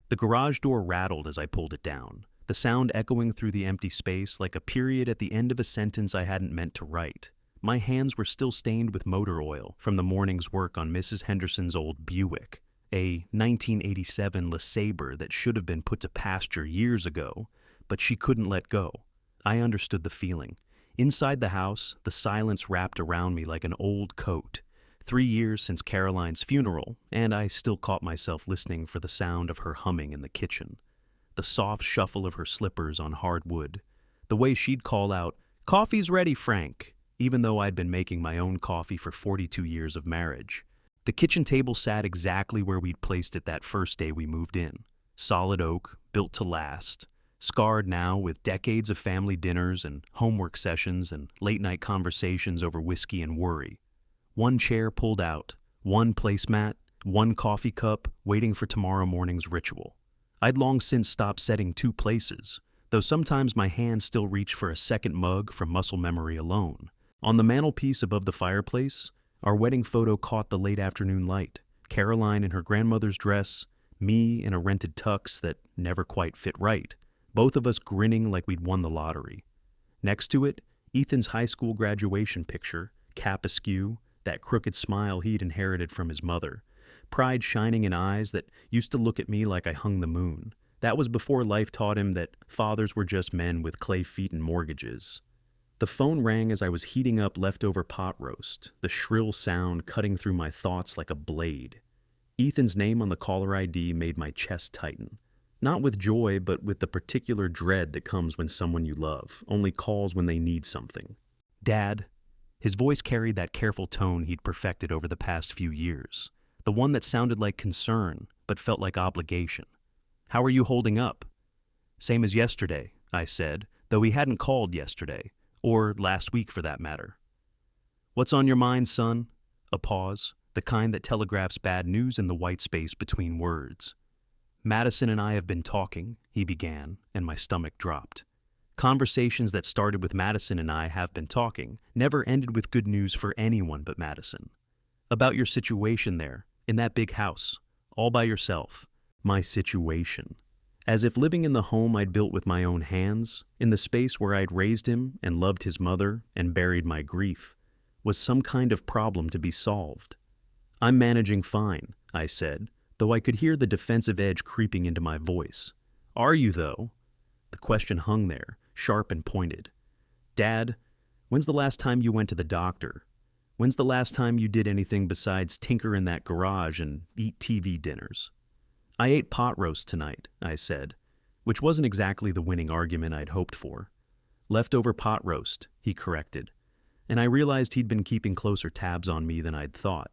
The garage door rattled as I pulled it down, the sound echoing through the empty space like a period at the end of a sentence I hadn't meant to write. My hands were still stained with motor oil from the morning's work on Mrs. Henderson's old Buick, a 1987 LeSabre that should have been put to pasture years ago, but she couldn't let go. I understood the feeling. Inside the house, the silence wrapped around me like an old coat. 3 years since Caroline's funeral, and I still caught myself listening for the sound of her humming in the kitchen. The soft shuffle of her slippers on hard wood. The way she'd call out, "Coffee's ready, Frank," even though I'd been making my own coffee for 42 years of marriage. The kitchen table sat exactly where we'd placed it that first day we moved in. Solid oak, built to last, scarred now with decades of family dinners and homework sessions and late-night conversations over whiskey and worry. One chair pulled out, one placemat, one coffee cup, waiting for tomorrow morning's ritual. I'd long since stopped setting 2 places, though sometimes my hands still reach for a second mug from muscle memory alone. On the mantelpiece above the fireplace, our wedding photo caught the late afternoon light. Caroline in her grandmother's dress, me in a rented tux that never quite fit right, both of us grinning like we'd won the lottery. Next to it, Ethan's high school graduation picture, cap askew, that crooked smile he'd inherited from his mother, pride shining in eyes that used to look at me like I hung the moon. That was before life taught him that fathers were just men with clay feet and mortgages. The phone rang as I was heating up leftover pot roast, the shrill sound cutting through my thoughts like a blade. Ethan's name on the caller ID made my chest tighten. Not with joy, but with the particular dread that comes when someone you love only calls when they need something. "Dad." His voice carried that careful tone he'd perfected over the past few years, the one that sounded like concern, but felt like obligation. "How are you holding up?" "Same as yesterday," I said, though he hadn't called yesterday, or last week for that matter. "What's on your mind, son?" A pause, the kind that telegraphs bad news in the white space between words. "Madison and I have been talking," he began, and my stomach dropped. Conversations that started with "Madison and I have been talking" never ended with good news for anyone but Madison. "About your situation there, in that big house, all by yourself." My situation. As if living in the home I'd built with my own hands, in the space where I'd raised him and loved his mother and buried my grief, was some kind of problem to be solved. "I'm managing fine," I said, though I could hear the defensive edge creeping into my voice. "Are you, though?" The question hung there, sharp and pointed. "Dad, when's the last time you went to the doctor? When's the last time you did anything besides tinker in that garage and eat TV dinners?" "I ate pot roast tonight," I said, which wasn't exactly the winning argument I'd hoped for. "Leftover pot roast," he corrected, and I realized he'd been keeping closer tabs on me than I'd thought.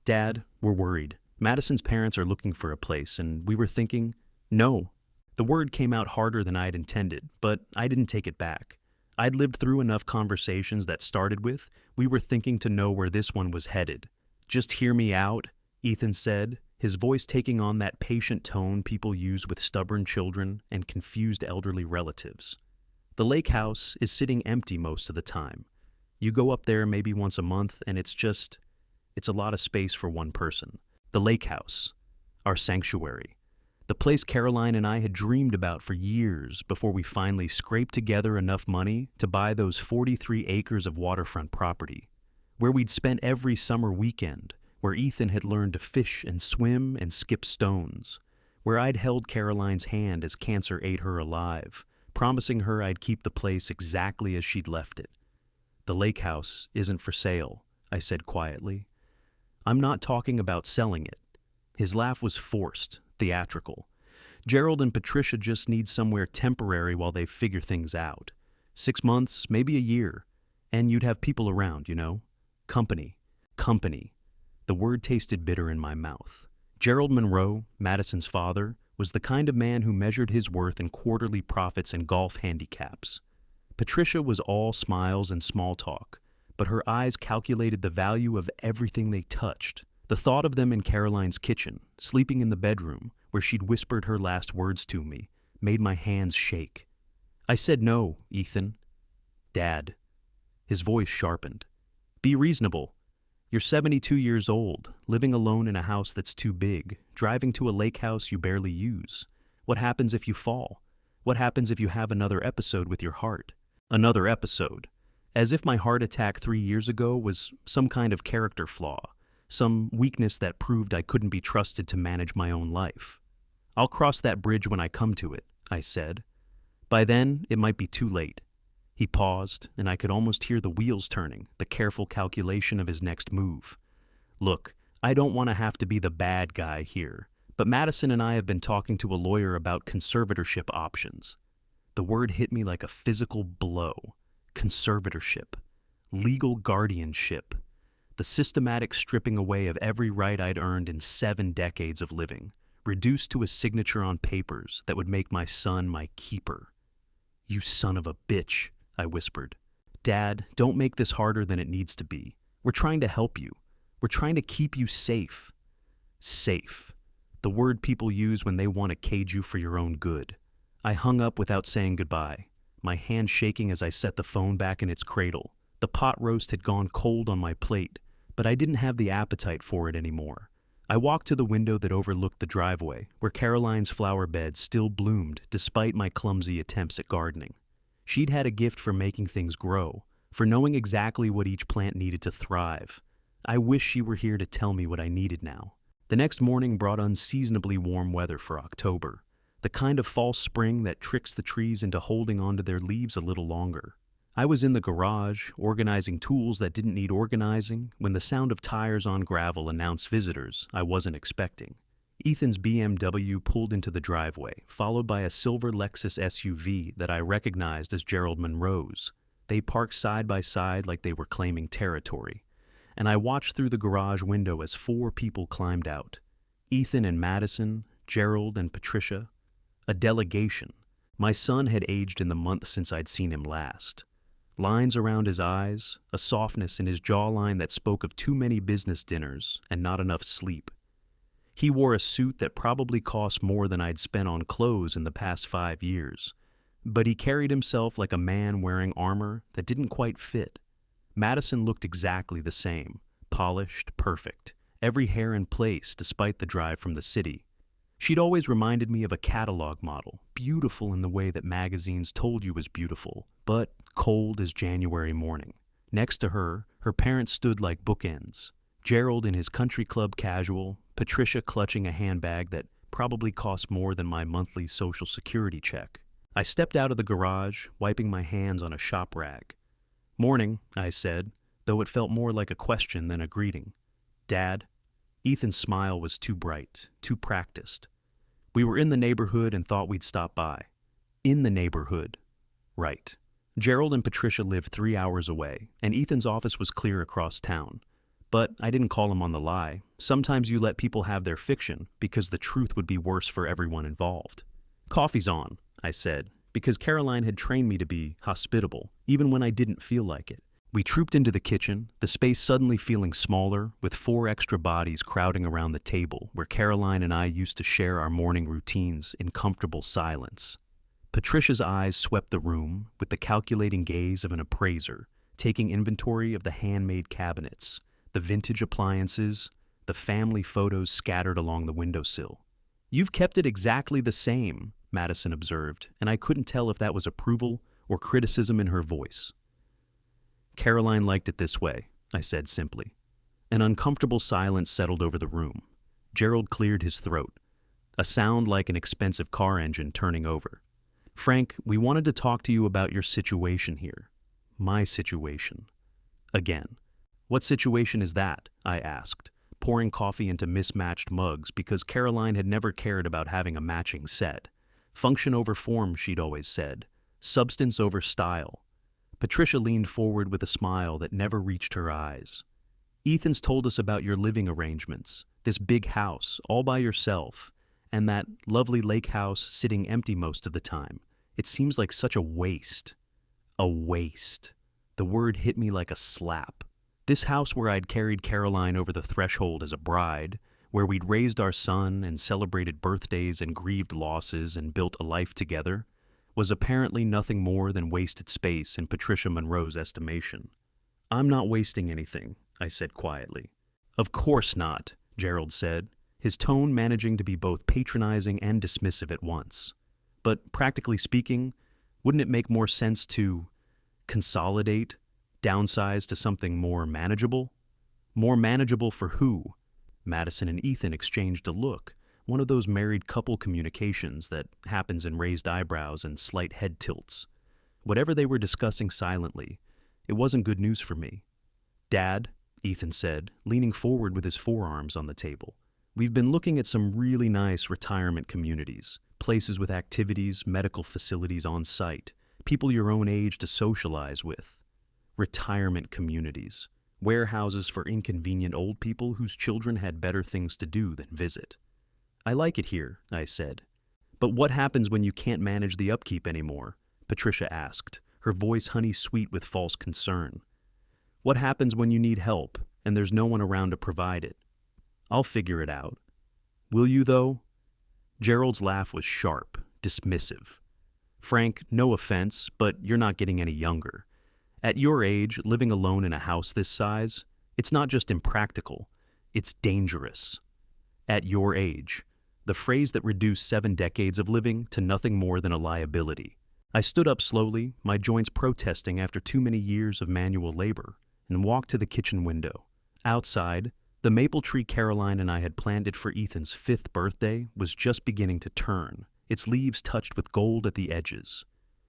"Dad, we're worried. Madison's parents are looking for a place, and we were thinking—" "No." The word came out harder than I'd intended, but I didn't take it back. I'd lived through enough conversations that started with, "We were thinking," to know where this one was headed. "Just hear me out," Ethan said, his voice taking on that patient tone people use with stubborn children and confused elderly relatives. "The lake house is sitting empty most of the time. You go up there maybe once a month, and it's a lot of space for one person. The lake house. Our sanctuary. The place Caroline and I had dreamed about for years before we finally scraped together enough money to buy those 43 acres of waterfront property, where we'd spent every summer weekend, where Ethan had learned to fish and swim and skip stones, where I'd held Caroline's hand as cancer ate her alive, promising her I'd keep the place exactly as she'd left it. The lake house isn't for sale," I said quietly. "I'm not talking about selling it." His laugh was forced, theatrical. "Gerald and Patricia just need somewhere temporary while they figure things out. 6 months, maybe a year. And you'd have people around, you know? Company. Company." The word tasted bitter in my mouth. Gerald Monroe, Madison's father, was the kind of man who measured his worth in quarterly profits and golf handicaps. Patricia was all smiles and small talk, but her eyes calculated the value of everything they touched. The thought of them in Caroline's kitchen, sleeping in the bedroom where she'd whispered her last words to me, made my hands shake. I said no, Ethan. "Dad." His voice sharpened. "Be reasonable. You're 72 years old, living alone in a house that's too big, driving to a lake house you barely use. What happens if you fall? What happens if you have another episode with your heart? Another episode. As if my heart attack 3 years ago was some kind of character flaw, some weakness that proved I couldn't be trusted to manage my own life. I'll cross that bridge when I come to it, I said. By then, it might be too late. He paused, and I could almost hear the wheels turning, the careful calculation of his next move. Look, I don't want to have to be the bad guy here, but Madison and I have been talking to a lawyer about conservatorship options. The word hit me like a physical blow. Conservatorship. Legal guardianship. The systematic stripping away of every right I'd earned in 7 decades of living, reduced to a signature on papers that would make my son my keeper. You son of a bitch, I whispered. Dad, don't make this harder than it needs to be. We're trying to help you. We're trying to keep you safe. Safe. The word people use when they want to cage you for your own good. I hung up without saying goodbye, my hand shaking as I set the phone back in its cradle. The pot roast had gone cold on my plate, but I didn't have the appetite for it anymore. I walked to the window that overlooked the driveway, where Caroline's flower bed still bloomed despite my clumsy attempts at gardening. She'd had a gift for making things grow, for knowing exactly what each plant needed to thrive. I wish she were here to tell me what I needed now. The next morning brought unseasonably warm weather for October, the kind of false spring that tricks the trees into holding onto their leaves a little longer. I was in the garage, organizing tools that didn't need organizing, when the sound of tires on gravel announced visitors I wasn't expecting. Ethan's BMW pulled into the driveway, followed by a silver Lexus SUV that I recognized as Gerald Monroe's. They parked side by side like they were claiming territory, and I watched through the garage window as 4 people climbed out. Ethan and Madison, Gerald and Patricia. A delegation. My son had aged in the month since I'd seen him last. Lines around his eyes, a softness in his jawline that spoke of too many business dinners and not enough sleep. He wore a suit that probably cost more than I'd spent on clothes in the past 5 years, but he carried himself like a man wearing armor that didn't quite fit. Madison looked exactly the same, polished, perfect, every hair in place despite the drive from the city. She'd always reminded me of a catalog model, beautiful in the way that magazines told you was beautiful, but cold as January morning. Next to her, her parents stood like bookends. Gerald in his country club casual, Patricia clutching a handbag that probably cost more than my monthly Social Security check. I stepped out of the garage, wiping my hands on a shop rag. Morning, I said, though it felt more like a question than a greeting. Dad? Ethan's smile was too bright, too practiced. We were in the neighborhood and thought we'd stop by. In the neighborhood. Right. Gerald and Patricia lived 3 hours away, and Ethan's office was clear across town. But I didn't call him on the lie. Sometimes you let people have their fiction because the truth would be worse for everyone involved. Coffee's on, I said, because Caroline had trained me to be hospitable, even when I didn't feel like it. We trooped into the kitchen, the space suddenly feeling smaller, with 4 extra bodies crowding around the table where Caroline and I used to share our morning routines in comfortable silence. Patricia's eyes swept the room with the calculating gaze of an appraiser, taking inventory of the handmade cabinets, the vintage appliances, the family photos scattered along the windowsill. You've kept it exactly the same, Madison observed, and I couldn't tell if that was approval or criticism in her voice. Caroline liked it this way, I said simply. An uncomfortable silence settled over the room. Gerald cleared his throat, a sound like an expensive car engine turning over. Frank, we wanted to talk to you about your situation here. My situation. Again. What situation is that? I asked, pouring coffee into mismatched mugs because Caroline had never cared about having a matching set. Function over form, she'd always said. Substance over style. Patricia leaned forward with a smile that never reached her eyes. Ethan's told us about your living arrangements, this big house, all by yourself, and that lovely lake house sitting empty most of the time. It seems like such a waste. A waste. The word hit me like a slap. This house where I'd carried Caroline over the threshold as a bride, where we'd raised our son and celebrated birthdays and grieved losses and built a life together, was apparently nothing more than wasted space in Patricia Monroe's estimation. I'm not wasting anything, I said quietly. Of course not, Gerald said, his tone managing to be both patronizing and dismissive at once. But practically speaking, wouldn't it make more sense to consolidate, downsize to something more manageable? More manageable for who? Madison and Ethan exchanged a look, one of those married couple communications that happens in raised eyebrows and slight head tilts. Whatever they were discussing silently, it wasn't good news for me. Dad, Ethan said, leaning forward with his forearms on the table, we've been looking at some really nice retirement communities, places with activities, medical facilities on site, people your own age to socialize with. Retirement communities, warehouses for inconvenient old people whose children had better things to do than visit. I like it here, I said. But what happens when you can't manage the upkeep anymore? Patricia asked, her voice honey-sweet with false concern. What happens when you need help and there's no one around to provide it? I'll figure it out. Will you, though? Gerald's laugh was sharp, dismissive. Frank, no offense, but you're not getting any younger. At your age, living alone in a house this size, it's not just impractical, it's dangerous. At your age, the phrase that reduced 7 decades of living to nothing more than a liability. I stood up slowly, my joints protesting after too many years of manual labor, and walked to the kitchen window. Outside, the maple tree Caroline and I had planted for Ethan's 5th birthday was just beginning to turn, its leaves touched with gold at the edges.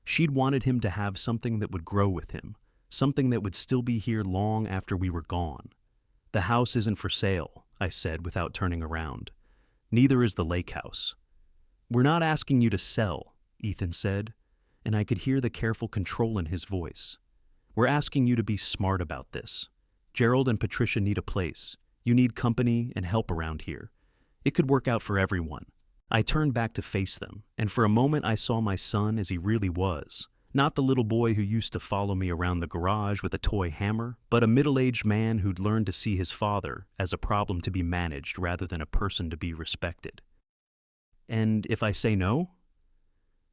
She'd wanted him to have something that would grow with him, something that would still be here long after we were gone. The house isn't for sale, I said without turning around. Neither is the lake house. We're not asking you to sell, Ethan said, and I could hear the careful control in his voice. We're asking you to be smart about this. Gerald and Patricia need a place. You need company and help around here. It could work out for everyone. I turned back to face them, and for a moment I saw my son as he really was. Not the little boy who used to follow me around the garage with a toy hammer, but a middle-aged man who'd learned to see his father as a problem to be managed rather than a person to be respected. And if I say no?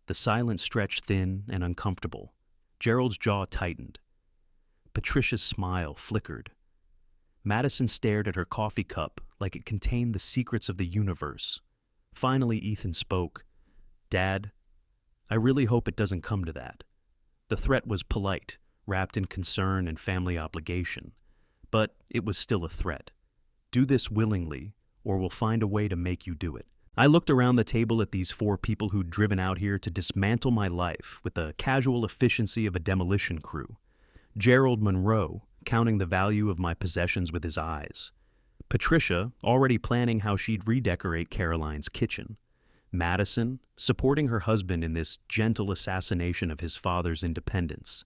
The silence stretched thin and uncomfortable. Gerald's jaw tightened. Patricia's smile flickered. Madison stared at her coffee cup like it contained the secrets of the universe. Finally, Ethan spoke. Dad, I really hope it doesn't come to that. The threat was polite, wrapped in concern and family obligation, but it was still a threat. Do this willingly, or we'll find a way to make you do it. I looked around the table at these 4 people who'd driven out here to dismantle my life with the casual efficiency of a demolition crew. Gerald Monroe, counting the value of my possessions with his eyes. Patricia, already planning how she'd redecorate Caroline's kitchen. Madison, supporting her husband in this gentle assassination of his father's independence.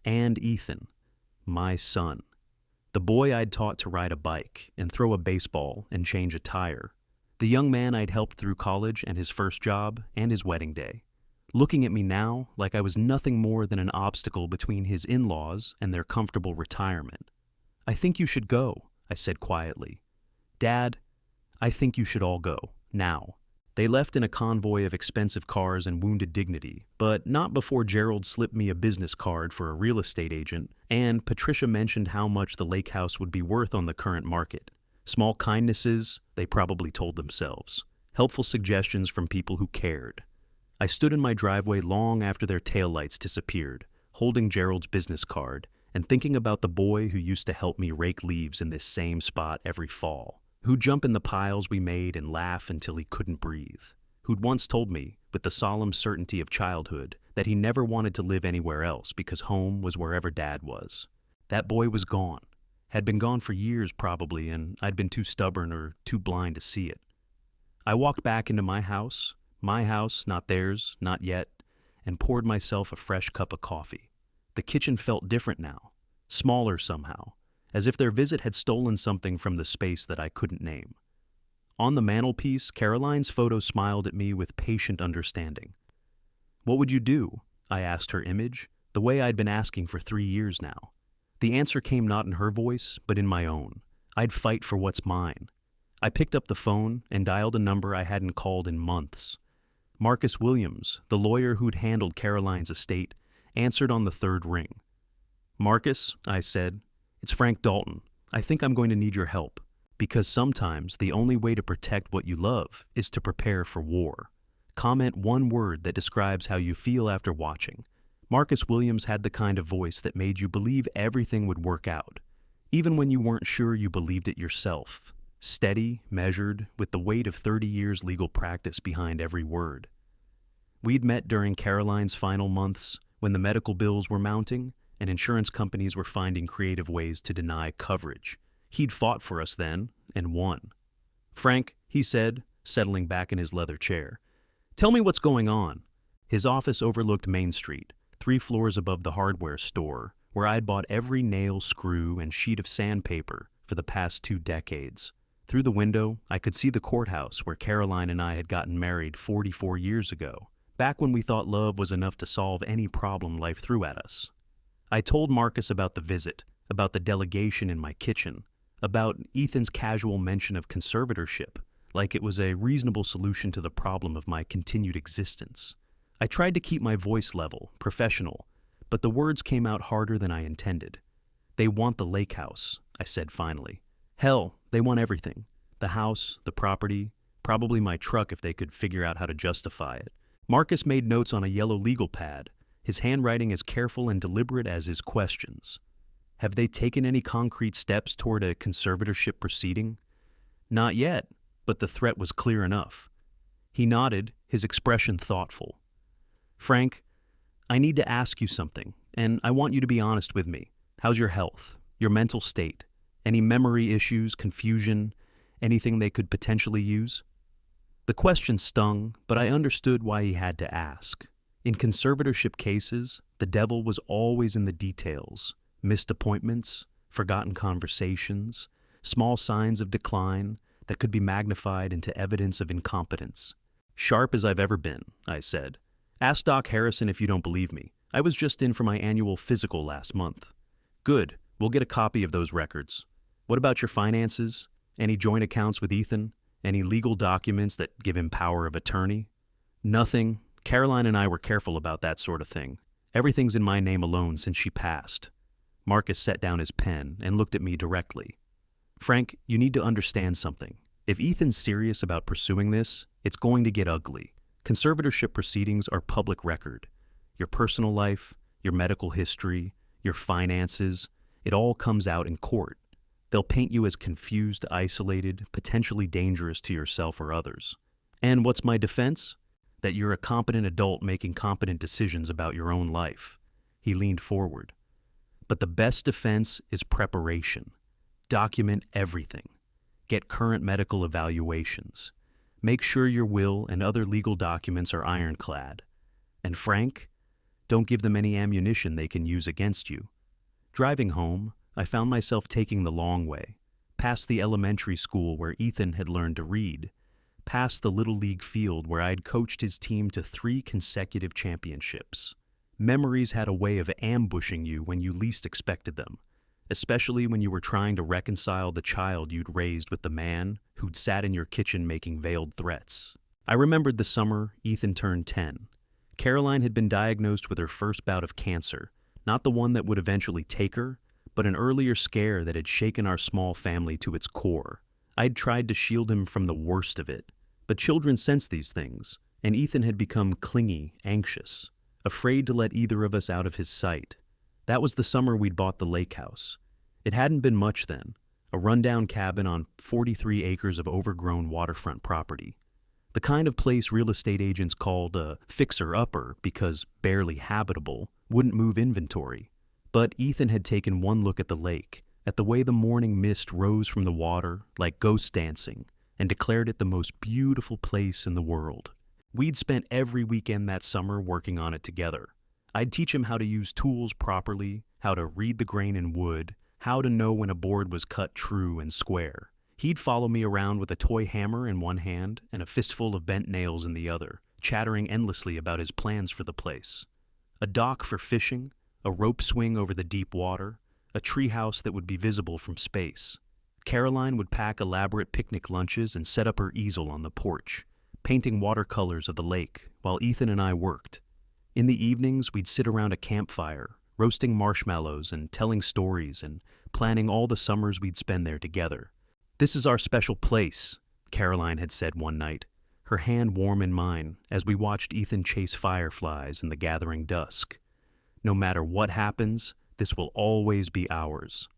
And Ethan, my son. The boy I'd taught to ride a bike and throw a baseball and change a tire. The young man I'd helped through college and his first job and his wedding day. Looking at me now like I was nothing more than an obstacle between his in-laws and their comfortable retirement. I think you should go, I said quietly. Dad, I think you should all go, now. They left in a convoy of expensive cars and wounded dignity, but not before Gerald slipped me a business card for a real estate agent, and Patricia mentioned how much the lake house would be worth on the current market. Small kindnesses, they probably told themselves. Helpful suggestions from people who cared. I stood in my driveway long after their taillights disappeared, holding Gerald's business card, and thinking about the boy who used to help me rake leaves in this same spot every fall. Who'd jump in the piles we made and laugh until he couldn't breathe, who'd once told me, with the solemn certainty of childhood, that he never wanted to live anywhere else because home was wherever Dad was. That boy was gone, had been gone for years probably, and I'd been too stubborn or too blind to see it. I walked back into my house, not theirs, not yet, and poured myself a fresh cup of coffee. The kitchen felt different now, smaller somehow, as if their visit had stolen something from the space that I couldn't name. On the mantelpiece, Caroline's photo smiled at me with patient understanding. What would you do? I asked her image, the way I'd been asking for 3 years now. The answer came not in her voice, but in my own. I'd fight for what's mine. I picked up the phone and dialed a number I hadn't called in months. Marcus Williams, the lawyer who'd handled Caroline's estate, answered on the 3rd ring. Marcus, I said, it's Frank Dalton. I think I'm going to need your help, because sometimes the only way to protect what you love is to prepare for war. Comment one word that describes how you feel after watching. Marcus Williams had the kind of voice that made you believe everything would work out, even when you weren't sure you believed it yourself. Steady, measured, with the weight of 30 years legal practice behind every word. We'd met during Caroline's final months, when the medical bills were mounting and insurance companies were finding creative ways to deny coverage. He'd fought for us then, and won. "Frank," he said, settling back in his leather chair, "tell me what's going on." His office overlooked Main Street, 3 floors above the hardware store, where I'd bought every nail, screw, and sheet of sandpaper for the past 2 decades. Through the window, I could see the courthouse where Caroline and I had gotten married 44 years ago, back when we thought love was enough to solve any problem life threw at us. I told Marcus about the visit, about the delegation in my kitchen, about Ethan's casual mention of conservatorship, like it was a reasonable solution to the problem of my continued existence. I tried to keep my voice level, professional, but the words came out harder than I intended. "They want the lake house," I said finally. "Hell, they want everything. The house, the property, probably my truck if they could figure out how to justify it." Marcus made notes on a yellow legal pad, his handwriting as careful and deliberate as his questions. "Have they taken any concrete steps toward a conservatorship proceeding?" "Not yet, but the threat was clear enough." He nodded, his expression thoughtful. "Frank, I need to ask you something, and I want you to be honest with me. How's your health, your mental state? Any memory issues, confusion, anything they could potentially use?" The question stung, but I understood why he had to ask. In conservatorship cases, the devil was always in the details. Missed appointments, forgotten conversations, small signs of decline that could be magnified into evidence of incompetence. "Sharp as I've ever been," I said. "Ask Doc Harrison if you don't believe me. I was just in for my annual physical last month." "Good, we'll get a copy of those records. What about your finances? Any joint accounts with Ethan? Any legal documents that give him power of attorney?" "Nothing. Caroline and I were careful about that sort of thing. Everything's in my name alone since she passed." Marcus set down his pen and looked at me directly. "Frank, you need to understand something. If Ethan's serious about pursuing this, it's going to get ugly. Conservatorship proceedings are public record. Your personal life, your medical history, your finances, it all comes out in court. They'll paint you as confused, isolated, potentially dangerous to yourself or others. And what's my defense? That you're a competent adult making competent decisions about your own life." He leaned forward. "But the best defense is preparation. Document everything. Get current medical evaluations. Make sure your will and other legal documents are ironclad. And Frank, don't give them any ammunition they can use against you." Driving home, I found myself taking the long way, past the elementary school where Ethan had learned to read, past the Little League field where I had coached his team to 3 consecutive championships. Memories had a way of ambushing you when you least expected them, especially when you were trying to reconcile the child you'd raised with the man who'd sat in your kitchen making veiled threats. I remembered the summer Ethan turned 10. Caroline had been diagnosed with her first bout of cancer, not the one that would eventually take her, but an earlier scare that had shaken our small family to its core. I'd tried to shield him from the worst of it, but children sense these things, and Ethan had become clingy, anxious, afraid to let either of us out of his sight. That was the summer we'd bought the lake house. It hadn't been much then, a rundown cabin on 43 acres of overgrown waterfront property. The kind of place real estate agents called a fixer-upper because barely habitable, wouldn't move inventory. But Ethan had taken one look at the lake, at the way the morning mist rose from the water like ghost dancing, and declared it the most beautiful place in the world. We'd spent every weekend that summer working on it together. I'd teach him how to use tools properly, how to read the grain in wood, how to know when a board was cut true and square. He'd follow me around with a toy hammer in one hand and a fistful of bent nails in the other, chattering endlessly about his plans for the place. A dock for fishing, a rope swing over the deep water, a treehouse that would be visible from space. Caroline would pack elaborate picnic lunches and set up her easel on the porch, painting watercolors of the lake while Ethan and I worked. In the evenings, we'd sit around a campfire, roasting marshmallows and telling stories and planning all the summers we'd spend there together. "This is our special place," Caroline had said one night, her hand warm in mine as we watched Ethan chase fireflies in the gathering dusk. "No matter what happens, this will always be ours."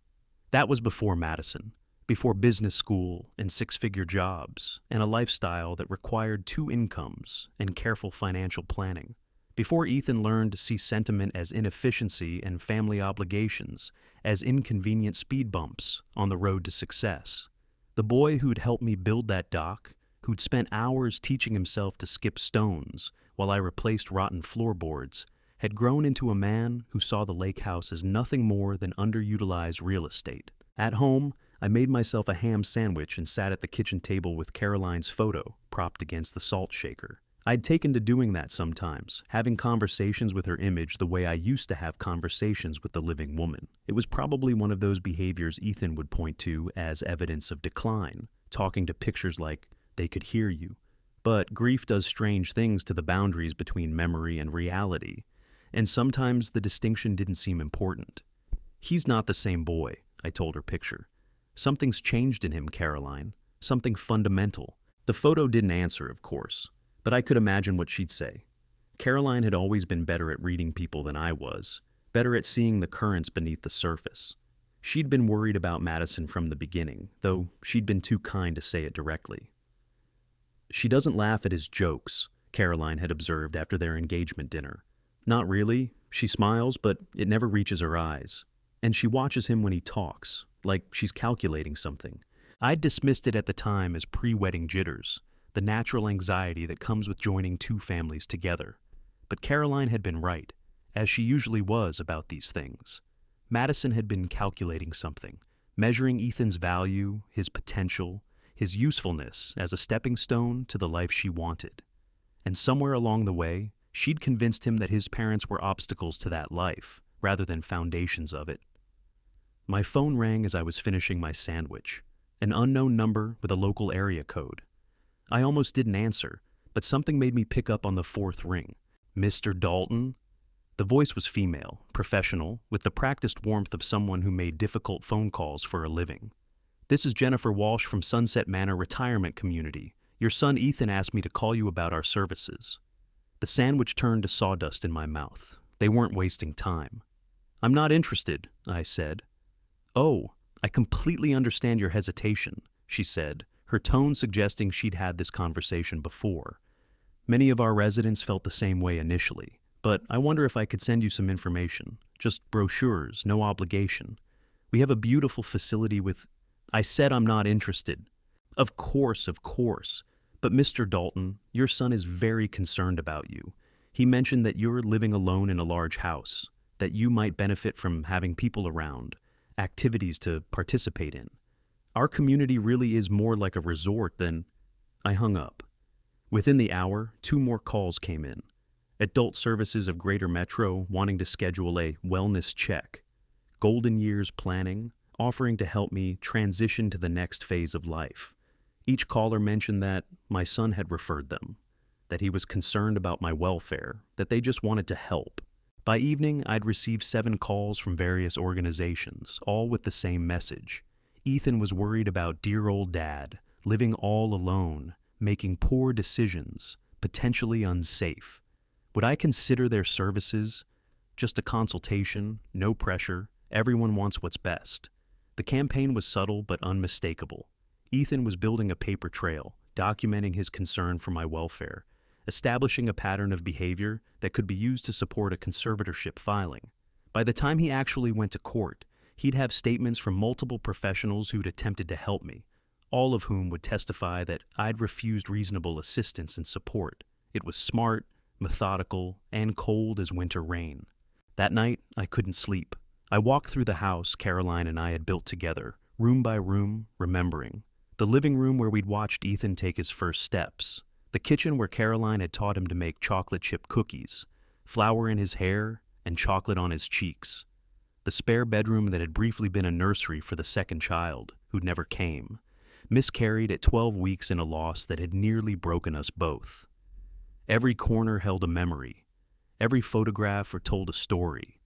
That was before Madison, before business school and six-figure jobs and a lifestyle that required two incomes and careful financial planning. Before Ethan learned to see sentiment as inefficiency and family obligations as inconvenient speed bumps on the road to success. The boy who'd helped me build that dock, who'd spent hours teaching himself to skip stones while I replaced rotten floorboards, had grown into a man who saw the lake house as nothing more than underutilized real estate. At home, I made myself a ham sandwich and sat at the kitchen table with Caroline's photo propped against the salt shaker. I'd taken to doing that sometimes, having conversations with her image the way I used to have conversations with the living woman. It was probably one of those behaviors Ethan would point to as evidence of decline, talking to pictures like, "They could hear you." But grief does strange things to the boundaries between memory and reality, and sometimes the distinction didn't seem important. "He's not the same boy," I told her picture. "Something's changed in him, Caroline. Something fundamental." The photo didn't answer, of course, but I could imagine what she'd say. Caroline had always been better at reading people than I was, better at seeing the currents beneath the surface. She'd been worried about Madison from the beginning, though she'd been too kind to say it directly. "She doesn't laugh at his jokes," Caroline had observed after their engagement dinner. "Not really. She smiles, but it never reaches her eyes. And she watches him when he talks, like she's calculating something." I'd dismissed it at the time as pre-wedding jitters, the natural anxiety that comes with joining two families together. But Caroline had been right, as she usually was about these things. Madison had been calculating something, measuring Ethan's value, his potential, his usefulness as a stepping stone to the life she wanted. And somewhere along the way, she'd convinced him that his parents were obstacles to that life, rather than foundations of it. My phone rang as I was finishing my sandwich, an unknown number with a local area code. I almost didn't answer, but something made me pick up on the fourth ring. "Mr. Dalton?" The voice was female, professional, with the practiced warmth of someone who made difficult phone calls for a living. "This is Jennifer Walsh from Sunset Manor Retirement Community. Your son Ethan asked me to call you about our services." The sandwich turned to sawdust in my mouth. They weren't wasting time. "I'm not interested," I said. "Oh, I completely understand your hesitation," she said, her tone suggesting she'd had this conversation before. "Many of our residents felt the same way initially, but I wonder if I could send you some information. Just brochures, no obligation. We have a beautiful facility with—" I said I'm not interested. Of course. But Mr. Dalton, your son is very concerned about you. He mentioned that you're living alone in a large house, that you might benefit from having people around, activities to participate in. Our community really is more like a resort than—" I hung up. Within the hour, 2 more calls came in. Adult Services of Greater Metro wanting to schedule a wellness check. Golden Years Planning offering to help me transition to the next phase of life. Each caller mentioned that my son had referred them, that he was concerned about my welfare, that they just wanted to help. By evening, I'd received 7 calls from various organizations, all with the same message. Ethan was worried about dear old dad, living all alone, making poor decisions, potentially unsafe. Would I consider their services? Just a consultation, no pressure, everyone wants what's best. The campaign was subtle but unmistakable. Ethan was building a paper trail, documenting his concern for my welfare, establishing a pattern of behavior that could be used to support a conservatorship filing. By the time he actually went to court, he'd have statements from multiple professionals who'd attempted to help me, all of whom would testify that I'd refused reasonable assistance and support. It was smart, methodical, and cold as winter rain. That night, I couldn't sleep. I walked through the house Caroline and I had built together, room by room, remembering. The living room where we'd watched Ethan take his first steps. The kitchen where Caroline had taught him to make chocolate chip cookies, flour in his hair, and chocolate on his cheeks. The spare bedroom that had briefly been a nursery for the second child, who'd never came, miscarried at 12 weeks in a loss that had nearly broken us both. Every corner held a memory. Every photograph told a story.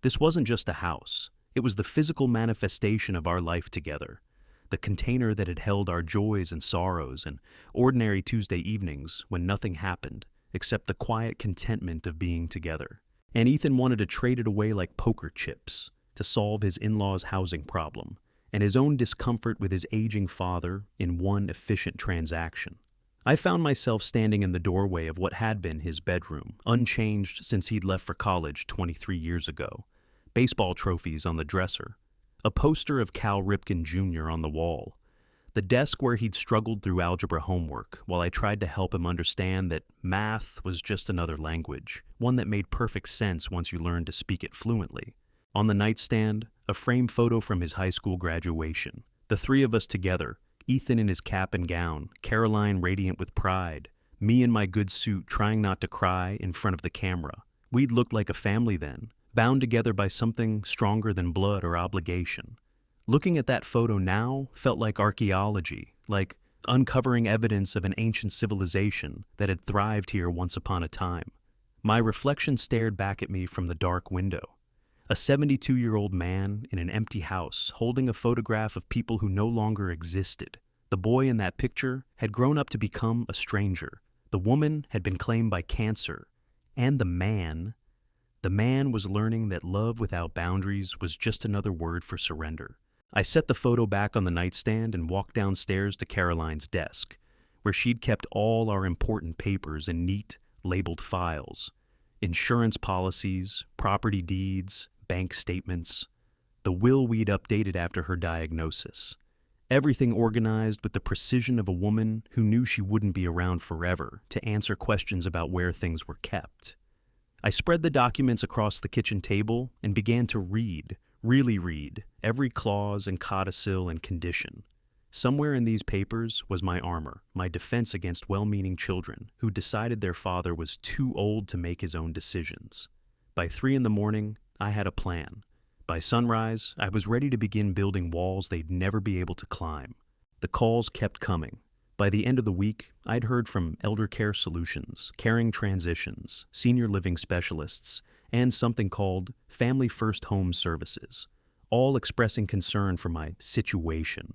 This wasn't just a house. It was the physical manifestation of our life together, the container that had held our joys and sorrows and ordinary Tuesday evenings when nothing happened except the quiet contentment of being together. And Ethan wanted to trade it away like poker chips to solve his in-laws' housing problem and his own discomfort with his aging father in one efficient transaction. I found myself standing in the doorway of what had been his bedroom, unchanged since he'd left for college 23 years ago. Baseball trophies on the dresser, a poster of Cal Ripken Jr. on the wall, the desk where he'd struggled through algebra homework while I tried to help him understand that math was just another language, one that made perfect sense once you learned to speak it fluently. On the nightstand, a framed photo from his high school graduation, the three of us together, Ethan in his cap and gown, Caroline radiant with pride, me in my good suit trying not to cry in front of the camera. We'd looked like a family then, bound together by something stronger than blood or obligation. Looking at that photo now felt like archaeology, like uncovering evidence of an ancient civilization that had thrived here once upon a time. My reflection stared back at me from the dark window. A 72-year-old man in an empty house holding a photograph of people who no longer existed. The boy in that picture had grown up to become a stranger. The woman had been claimed by cancer. And the man was learning that love without boundaries was just another word for surrender. I set the photo back on the nightstand and walked downstairs to Caroline's desk, where she'd kept all our important papers in neat, labeled files. Insurance policies, property deeds, bank statements, the will we'd updated after her diagnosis. Everything organized with the precision of a woman who knew she wouldn't be around forever to answer questions about where things were kept. I spread the documents across the kitchen table and began to read, really read, every clause and codicil and condition. Somewhere in these papers was my armor, my defense against well-meaning children who decided their father was too old to make his own decisions. By 3 a.m, I had a plan. By sunrise, I was ready to begin building walls they'd never be able to climb. The calls kept coming. By the end of the week, I'd heard from Elder Care Solutions, Caring Transitions, Senior Living Specialists, and something called Family First Home Services, all expressing concern for my situation,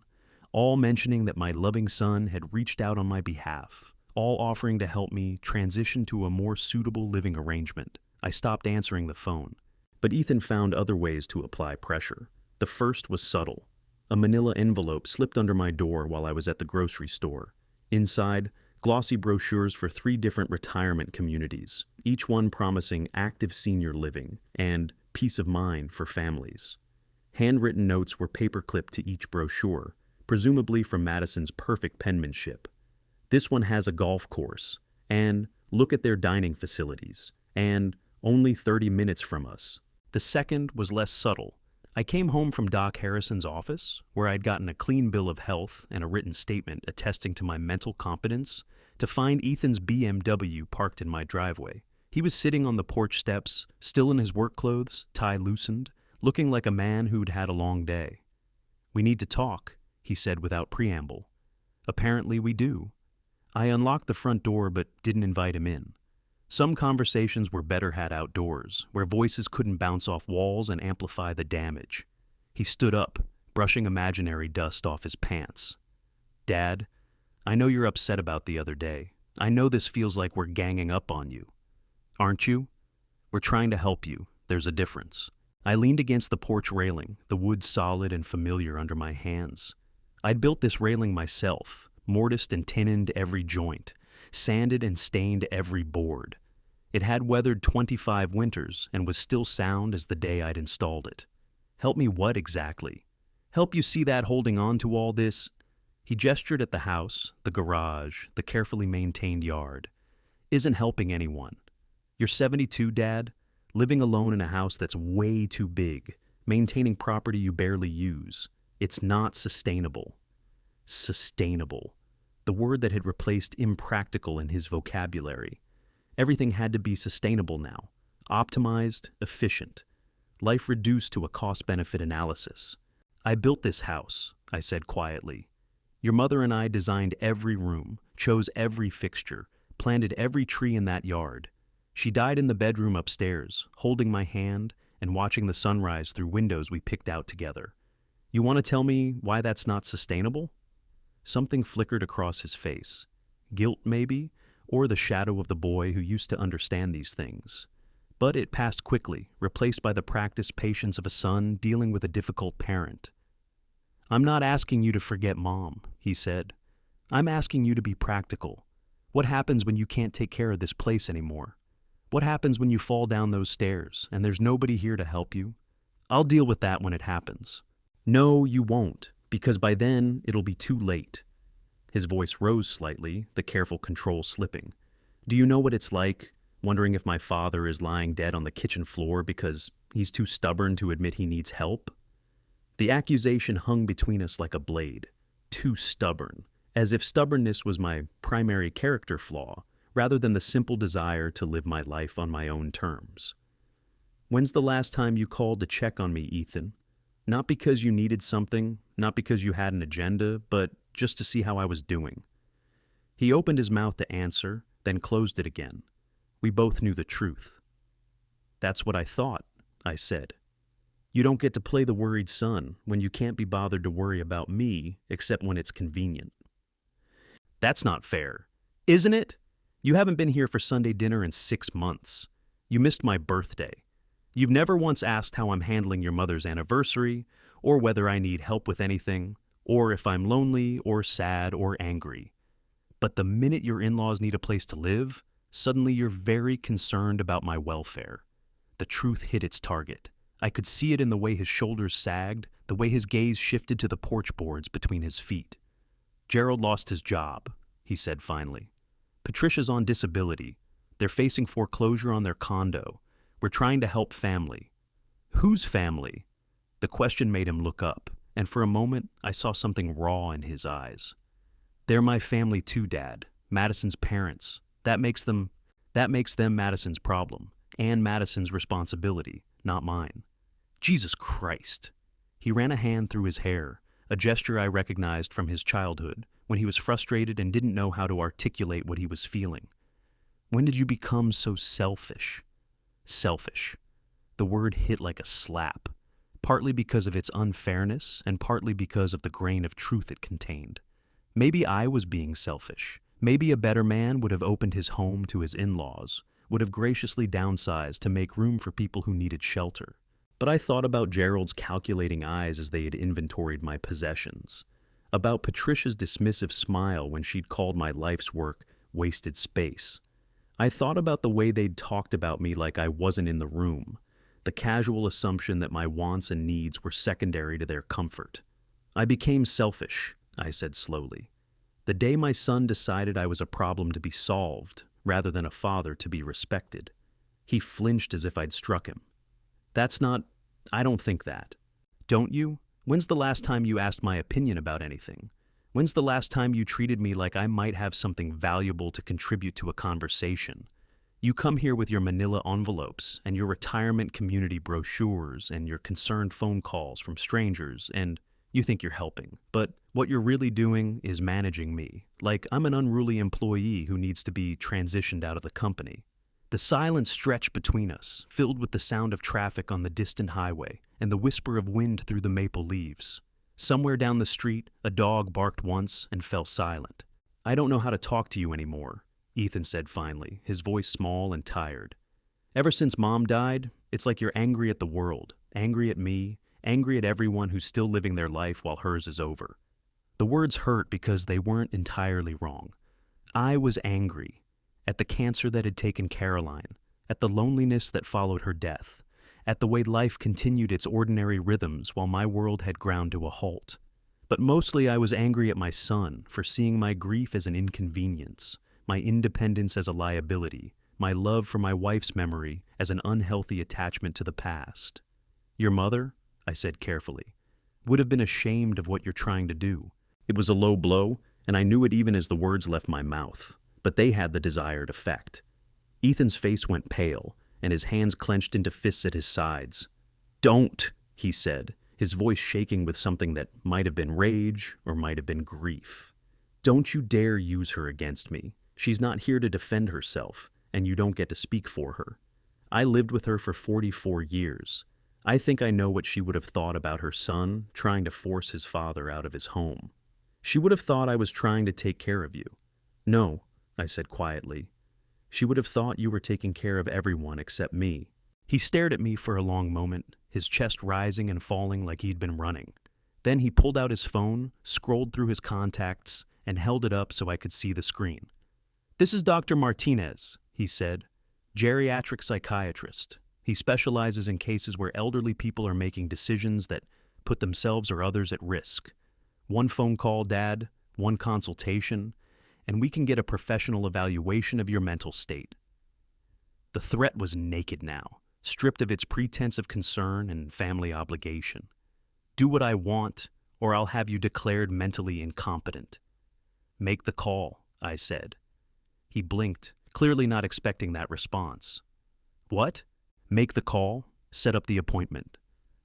all mentioning that my loving son had reached out on my behalf, all offering to help me transition to a more suitable living arrangement. I stopped answering the phone. But Ethan found other ways to apply pressure. The first was subtle. A manila envelope slipped under my door while I was at the grocery store. Inside, glossy brochures for 3 different retirement communities, each one promising active senior living and peace of mind for families. Handwritten notes were paperclipped to each brochure, presumably from Madison's perfect penmanship. This one has a golf course, and look at their dining facilities, and only 30 minutes from us. The second was less subtle. I came home from Doc Harrison's office, where I'd gotten a clean bill of health and a written statement attesting to my mental competence, to find Ethan's BMW parked in my driveway. He was sitting on the porch steps, still in his work clothes, tie loosened, looking like a man who'd had a long day. "We need to talk," he said without preamble. Apparently we do. I unlocked the front door but didn't invite him in. Some conversations were better had outdoors, where voices couldn't bounce off walls and amplify the damage. He stood up, brushing imaginary dust off his pants. "Dad, I know you're upset about the other day. I know this feels like we're ganging up on you. Aren't you? We're trying to help you. There's a difference." I leaned against the porch railing, the wood solid and familiar under my hands. I'd built this railing myself, mortised and tinnined every joint, sanded and stained every board. It had weathered 25 winters and was still sound as the day I'd installed it. Help me what exactly? Help you see that holding on to all this? He gestured at the house, the garage, the carefully maintained yard. Isn't helping anyone. You're 72, Dad, living alone in a house that's way too big, maintaining property you barely use. It's not sustainable. Sustainable. The word that had replaced impractical in his vocabulary. Everything had to be sustainable now. Optimized, efficient. Life reduced to a cost-benefit analysis. "I built this house," I said quietly. "Your mother and I designed every room, chose every fixture, planted every tree in that yard. She died in the bedroom upstairs, holding my hand and watching the sunrise through windows we picked out together. You want to tell me why that's not sustainable? Something flickered across his face. Guilt, maybe, or the shadow of the boy who used to understand these things. But it passed quickly, replaced by the practiced patience of a son dealing with a difficult parent. I'm not asking you to forget Mom, he said. I'm asking you to be practical. What happens when you can't take care of this place anymore? What happens when you fall down those stairs and there's nobody here to help you? I'll deal with that when it happens. No, you won't, because by then it'll be too late. His voice rose slightly, the careful control slipping. Do you know what it's like, wondering if my father is lying dead on the kitchen floor because he's too stubborn to admit he needs help? The accusation hung between us like a blade. Too stubborn, as if stubbornness was my primary character flaw, rather than the simple desire to live my life on my own terms. When's the last time you called to check on me, Ethan? Not because you needed something, not because you had an agenda, but just to see how I was doing. He opened his mouth to answer, then closed it again. We both knew the truth. That's what I thought, I said. You don't get to play the worried son when you can't be bothered to worry about me except when it's convenient. That's not fair, isn't it? You haven't been here for Sunday dinner in 6 months. You missed my birthday. You've never once asked how I'm handling your mother's anniversary, or whether I need help with anything, or if I'm lonely or sad or angry. But the minute your in-laws need a place to live, suddenly you're very concerned about my welfare. The truth hit its target. I could see it in the way his shoulders sagged, the way his gaze shifted to the porch boards between his feet. Gerald lost his job, he said finally. Patricia's on disability. They're facing foreclosure on their condo. We're trying to help family. Whose family? The question made him look up, and for a moment I saw something raw in his eyes. They're my family too, Dad. Madison's parents. That makes them Madison's problem, and Madison's responsibility, not mine. Jesus Christ. He ran a hand through his hair, a gesture I recognized from his childhood, when he was frustrated and didn't know how to articulate what he was feeling. When did you become so selfish? Selfish. The word hit like a slap, partly because of its unfairness and partly because of the grain of truth it contained. Maybe I was being selfish. Maybe a better man would have opened his home to his in-laws, would have graciously downsized to make room for people who needed shelter. But I thought about Gerald's calculating eyes as they had inventoried my possessions, about Patricia's dismissive smile when she'd called my life's work wasted space. I thought about the way they'd talked about me like I wasn't in the room, the casual assumption that my wants and needs were secondary to their comfort. I became selfish, I said slowly. The day my son decided I was a problem to be solved, rather than a father to be respected. He flinched as if I'd struck him. I don't think that. Don't you? When's the last time you asked my opinion about anything? When's the last time you treated me like I might have something valuable to contribute to a conversation? You come here with your manila envelopes and your retirement community brochures and your concerned phone calls from strangers, and you think you're helping. But what you're really doing is managing me, like I'm an unruly employee who needs to be transitioned out of the company. The silence stretched between us, filled with the sound of traffic on the distant highway and the whisper of wind through the maple leaves. Somewhere down the street, a dog barked once and fell silent. I don't know how to talk to you anymore, Ethan said finally, his voice small and tired. Ever since Mom died, it's like you're angry at the world, angry at me, angry at everyone who's still living their life while hers is over. The words hurt because they weren't entirely wrong. I was angry at the cancer that had taken Caroline, at the loneliness that followed her death, at the way life continued its ordinary rhythms while my world had ground to a halt. But mostly I was angry at my son for seeing my grief as an inconvenience, my independence as a liability, my love for my wife's memory as an unhealthy attachment to the past. Your mother, I said carefully, would have been ashamed of what you're trying to do. It was a low blow, and I knew it even as the words left my mouth, but they had the desired effect. Ethan's face went pale, and his hands clenched into fists at his sides. Don't, he said, his voice shaking with something that might have been rage or might have been grief. Don't you dare use her against me. She's not here to defend herself, and you don't get to speak for her. I lived with her for 44 years. I think I know what she would have thought about her son trying to force his father out of his home. She would have thought I was trying to take care of you. No, I said quietly. She would have thought you were taking care of everyone except me. He stared at me for a long moment, his chest rising and falling like he'd been running. Then he pulled out his phone, scrolled through his contacts, and held it up so I could see the screen. "This is Dr. Martinez," he said, "geriatric psychiatrist. He specializes in cases where elderly people are making decisions that put themselves or others at risk. One phone call, Dad, one consultation, and we can get a professional evaluation of your mental state." The threat was naked now, stripped of its pretense of concern and family obligation. "Do what I want, or I'll have you declared mentally incompetent." "Make the call," I said. He blinked, clearly not expecting that response. "What?" "Make the call, set up the appointment.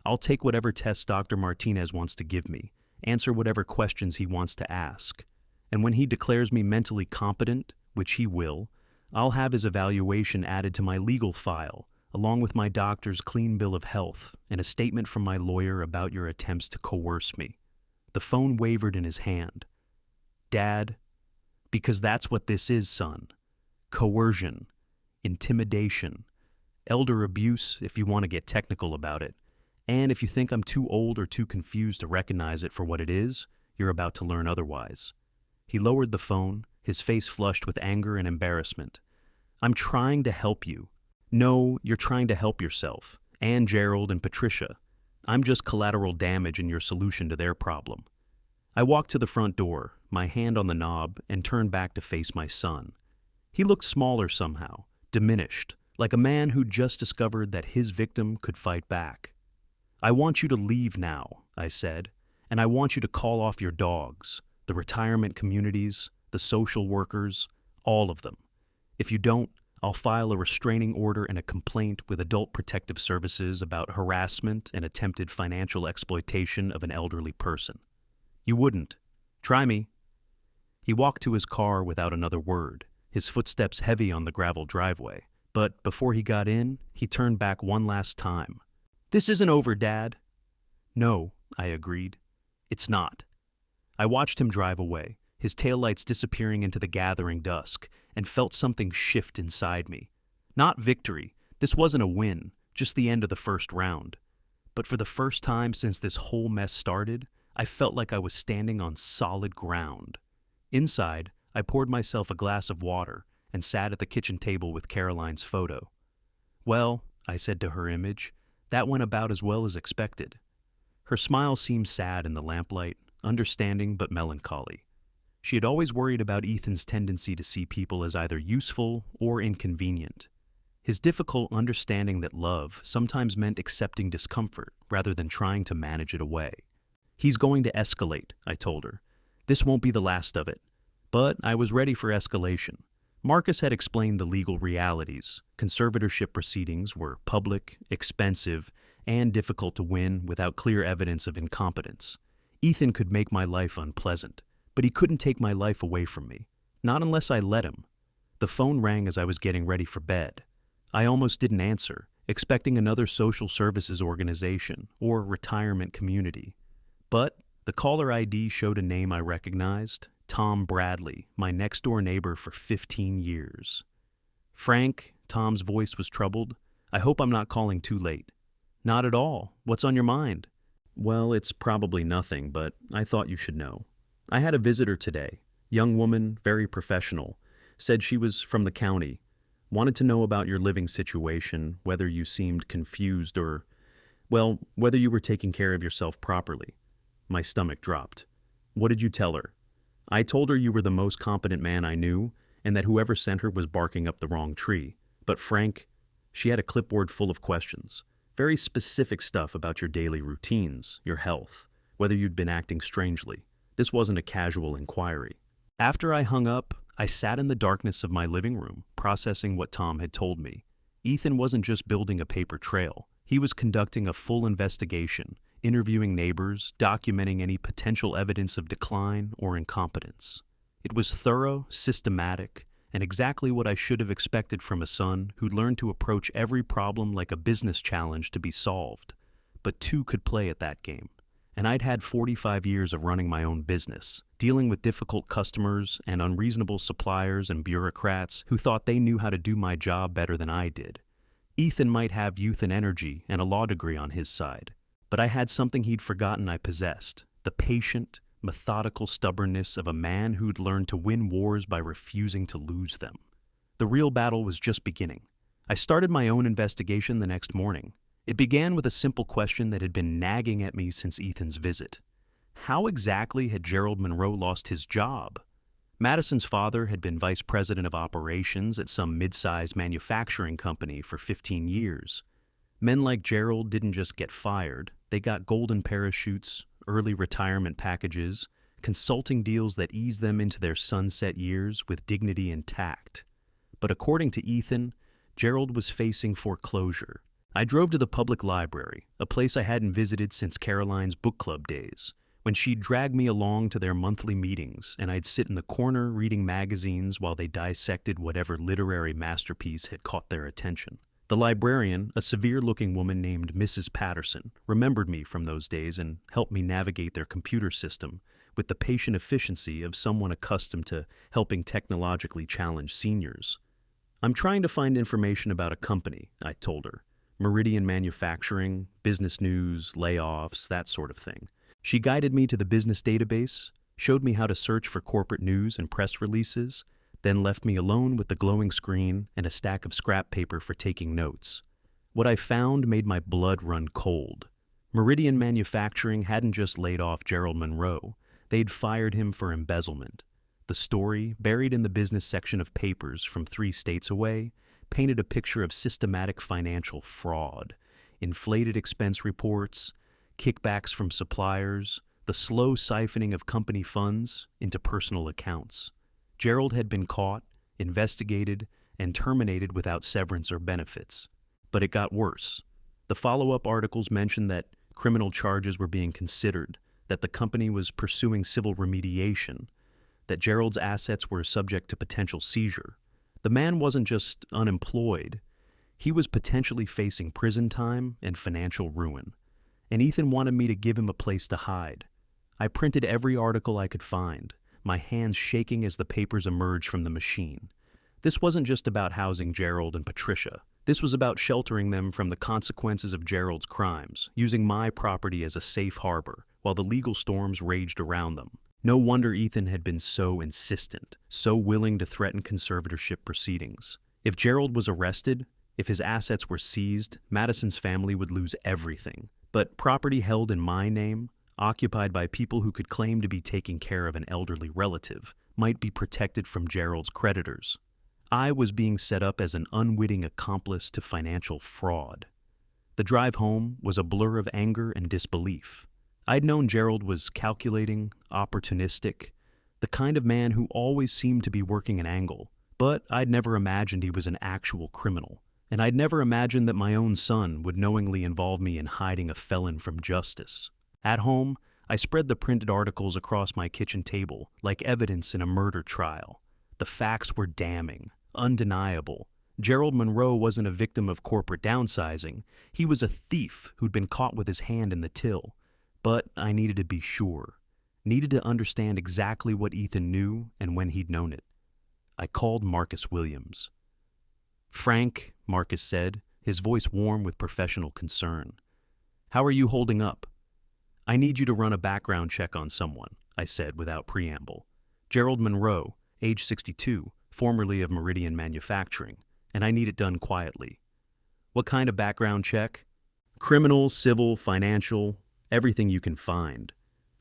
I'll take whatever tests Dr. Martinez wants to give me, answer whatever questions he wants to ask, and when he declares me mentally competent, which he will, I'll have his evaluation added to my legal file, along with my doctor's clean bill of health and a statement from my lawyer about your attempts to coerce me." The phone wavered in his hand. "Dad, because that's what this is, son. Coercion, intimidation, elder abuse if you want to get technical about it. And if you think I'm too old or too confused to recognize it for what it is, you're about to learn otherwise." He lowered the phone, his face flushed with anger and embarrassment. "I'm trying to help you." "No, you're trying to help yourself, and Gerald and Patricia. I'm just collateral damage in your solution to their problem." I walked to the front door, my hand on the knob, and turned back to face my son. He looked smaller somehow, diminished, like a man who'd just discovered that his victim could fight back. "I want you to leave now," I said, "and I want you to call off your dogs, the retirement communities, the social workers, all of them. If you don't, I'll file a restraining order and a complaint with Adult Protective Services about harassment and attempted financial exploitation of an elderly person." "You wouldn't. Try me." He walked to his car without another word, his footsteps heavy on the gravel driveway. But before he got in, he turned back one last time. "This isn't over, Dad." "No," I agreed. "It's not." I watched him drive away, his taillights disappearing into the gathering dusk, and felt something shift inside me. Not victory. This wasn't a win, just the end of the first round. But for the first time since this whole mess started, I felt like I was standing on solid ground. Inside, I poured myself a glass of water and sat at the kitchen table with Caroline's photo. "Well," I said to her image, "that went about as well as expected." Her smile seemed sad in the lamplight, understanding but melancholy. She had always worried about Ethan's tendency to see people as either useful or inconvenient. His difficult understanding that love sometimes meant accepting discomfort rather than trying to manage it away. "He's going to escalate," I told her. "This won't be the last of it." But I was ready for escalation. Marcus had explained the legal realities. Conservatorship proceedings were public, expensive, and difficult to win without clear evidence of incompetence. Ethan could make my life unpleasant, but he couldn't take my life away from me. Not unless I let him. The phone rang as I was getting ready for bed. I almost didn't answer, expecting another social services organization or retirement community. But the caller ID showed a name I recognized, Tom Bradley, my next-door neighbor for 15 years. "Frank," Tom's voice was troubled, "I hope I'm not calling too late." "Not at all. What's on your mind?" "Well, it's probably nothing, but I thought you should know. I had a visitor today, young woman, very professional, said she was from the county, wanted to know about your living situation, whether you seemed confused or, well, whether you were taking care of yourself properly." My stomach dropped. "What did you tell her?" "I told her you were the most competent man I knew, and that whoever sent her was barking up the wrong tree. But Frank," she had a clipboard full of questions, very specific stuff about your daily routines, your health, whether you'd been acting strangely. This wasn't a casual inquiry. After I hung up, I sat in the darkness of my living room, processing what Tom had told me. Ethan wasn't just building a paper trail. He was conducting a full investigation, interviewing neighbors, documenting any potential evidence of decline or incompetence. It was thorough, systematic, and exactly what I should have expected from a son who'd learned to approach every problem like a business challenge to be solved, but two could play at that game. And I'd had 45 years of running my own business, dealing with difficult customers and unreasonable suppliers and bureaucrats who thought they knew how to do my job better than I did. Ethan might have youth and energy and a law degree on his side, but I had something he'd forgotten I possessed: the patient, methodical stubbornness of a man who'd learned to win wars by refusing to lose them. The real battle was just beginning. I started my own investigation the next morning. It began with a simple question that had been nagging at me since Ethan's visit. How exactly had Gerald Monroe lost his job? Madison's father had been vice president of operations at some mid-sized manufacturing company for 15 years. Men like Gerald didn't just get fired. They got golden parachutes, early retirement packages, consulting deals that eased them into their sunset years with dignity and tact. But according to Ethan, Gerald was facing foreclosure. I drove to the public library, a place I hadn't visited since Caroline's book club days, when she'd drag me along to their monthly meetings, and I'd sit in the corner reading magazines while they dissected whatever literary masterpiece had caught their attention. The librarian, a severe-looking woman named Mrs. Patterson, remembered me from those days and helped me navigate their computer system with the patient efficiency of someone accustomed to helping technologically challenged seniors. "I'm trying to find information about a company," I told her. "Meridian Manufacturing, business news, layoffs, that sort of thing." She guided me to the business database, showed me how to search for corporate news and press releases, then left me alone with the glowing screen and a stack of scrap paper for taking notes. What I found made my blood run cold. Meridian Manufacturing hadn't just laid off Gerald Monroe, they'd fired him for embezzlement. The story, buried in the business section of papers from 3 states away, painted a picture of systematic financial fraud: inflated expense reports, kickbacks from suppliers, the slow siphoning of company funds into personal accounts. Gerald had been caught, investigated, and terminated without severance or benefits. But it got worse. The follow-up articles mentioned that criminal charges were being considered, that the company was pursuing civil remediation, that Gerald's assets were subject to potential seizure. The man wasn't just unemployed, he was potentially facing prison time and financial ruin. And Ethan wanted me to give him a place to hide. I printed every article I could find, my hands shaking as the papers emerged from the machine. This wasn't just about housing Gerald and Patricia. This was about sheltering them from the consequences of Gerald's crimes, using my property as a safe harbor while the legal storms raged around them. No wonder Ethan had been so insistent, so willing to threaten conservatorship proceedings. If Gerald was arrested, if his assets were seized, Madison's family would lose everything. But property held in my name, occupied by people who could claim to be taking care of an elderly relative, might be protected from Gerald's creditors. I was being set up as an unwitting accomplice to financial fraud. The drive home was a blur of anger and disbelief. I'd known Gerald was calculating, opportunistic, the kind of man who always seemed to be working an angle, but I'd never imagined he was an actual criminal. And I'd never imagined that my own son would knowingly involve me in hiding a felon from justice. At home, I spread the printed articles across my kitchen table like evidence in a murder trial. The facts were damning, undeniable. Gerald Monroe wasn't a victim of corporate downsizing. He was a thief who'd been caught with his hand in the till. But I needed to be sure, needed to understand exactly what Ethan knew and when he'd known it. I called Marcus Williams. "Frank," Marcus said, his voice warm with professional concern. "How are you holding up?" "I need you to run a background check on someone," I said without preamble. "Gerald Monroe, age 62, formerly of Meridian Manufacturing, and I need it done quietly." "What kind of background check?" "Criminal, civil, financial, everything you can find."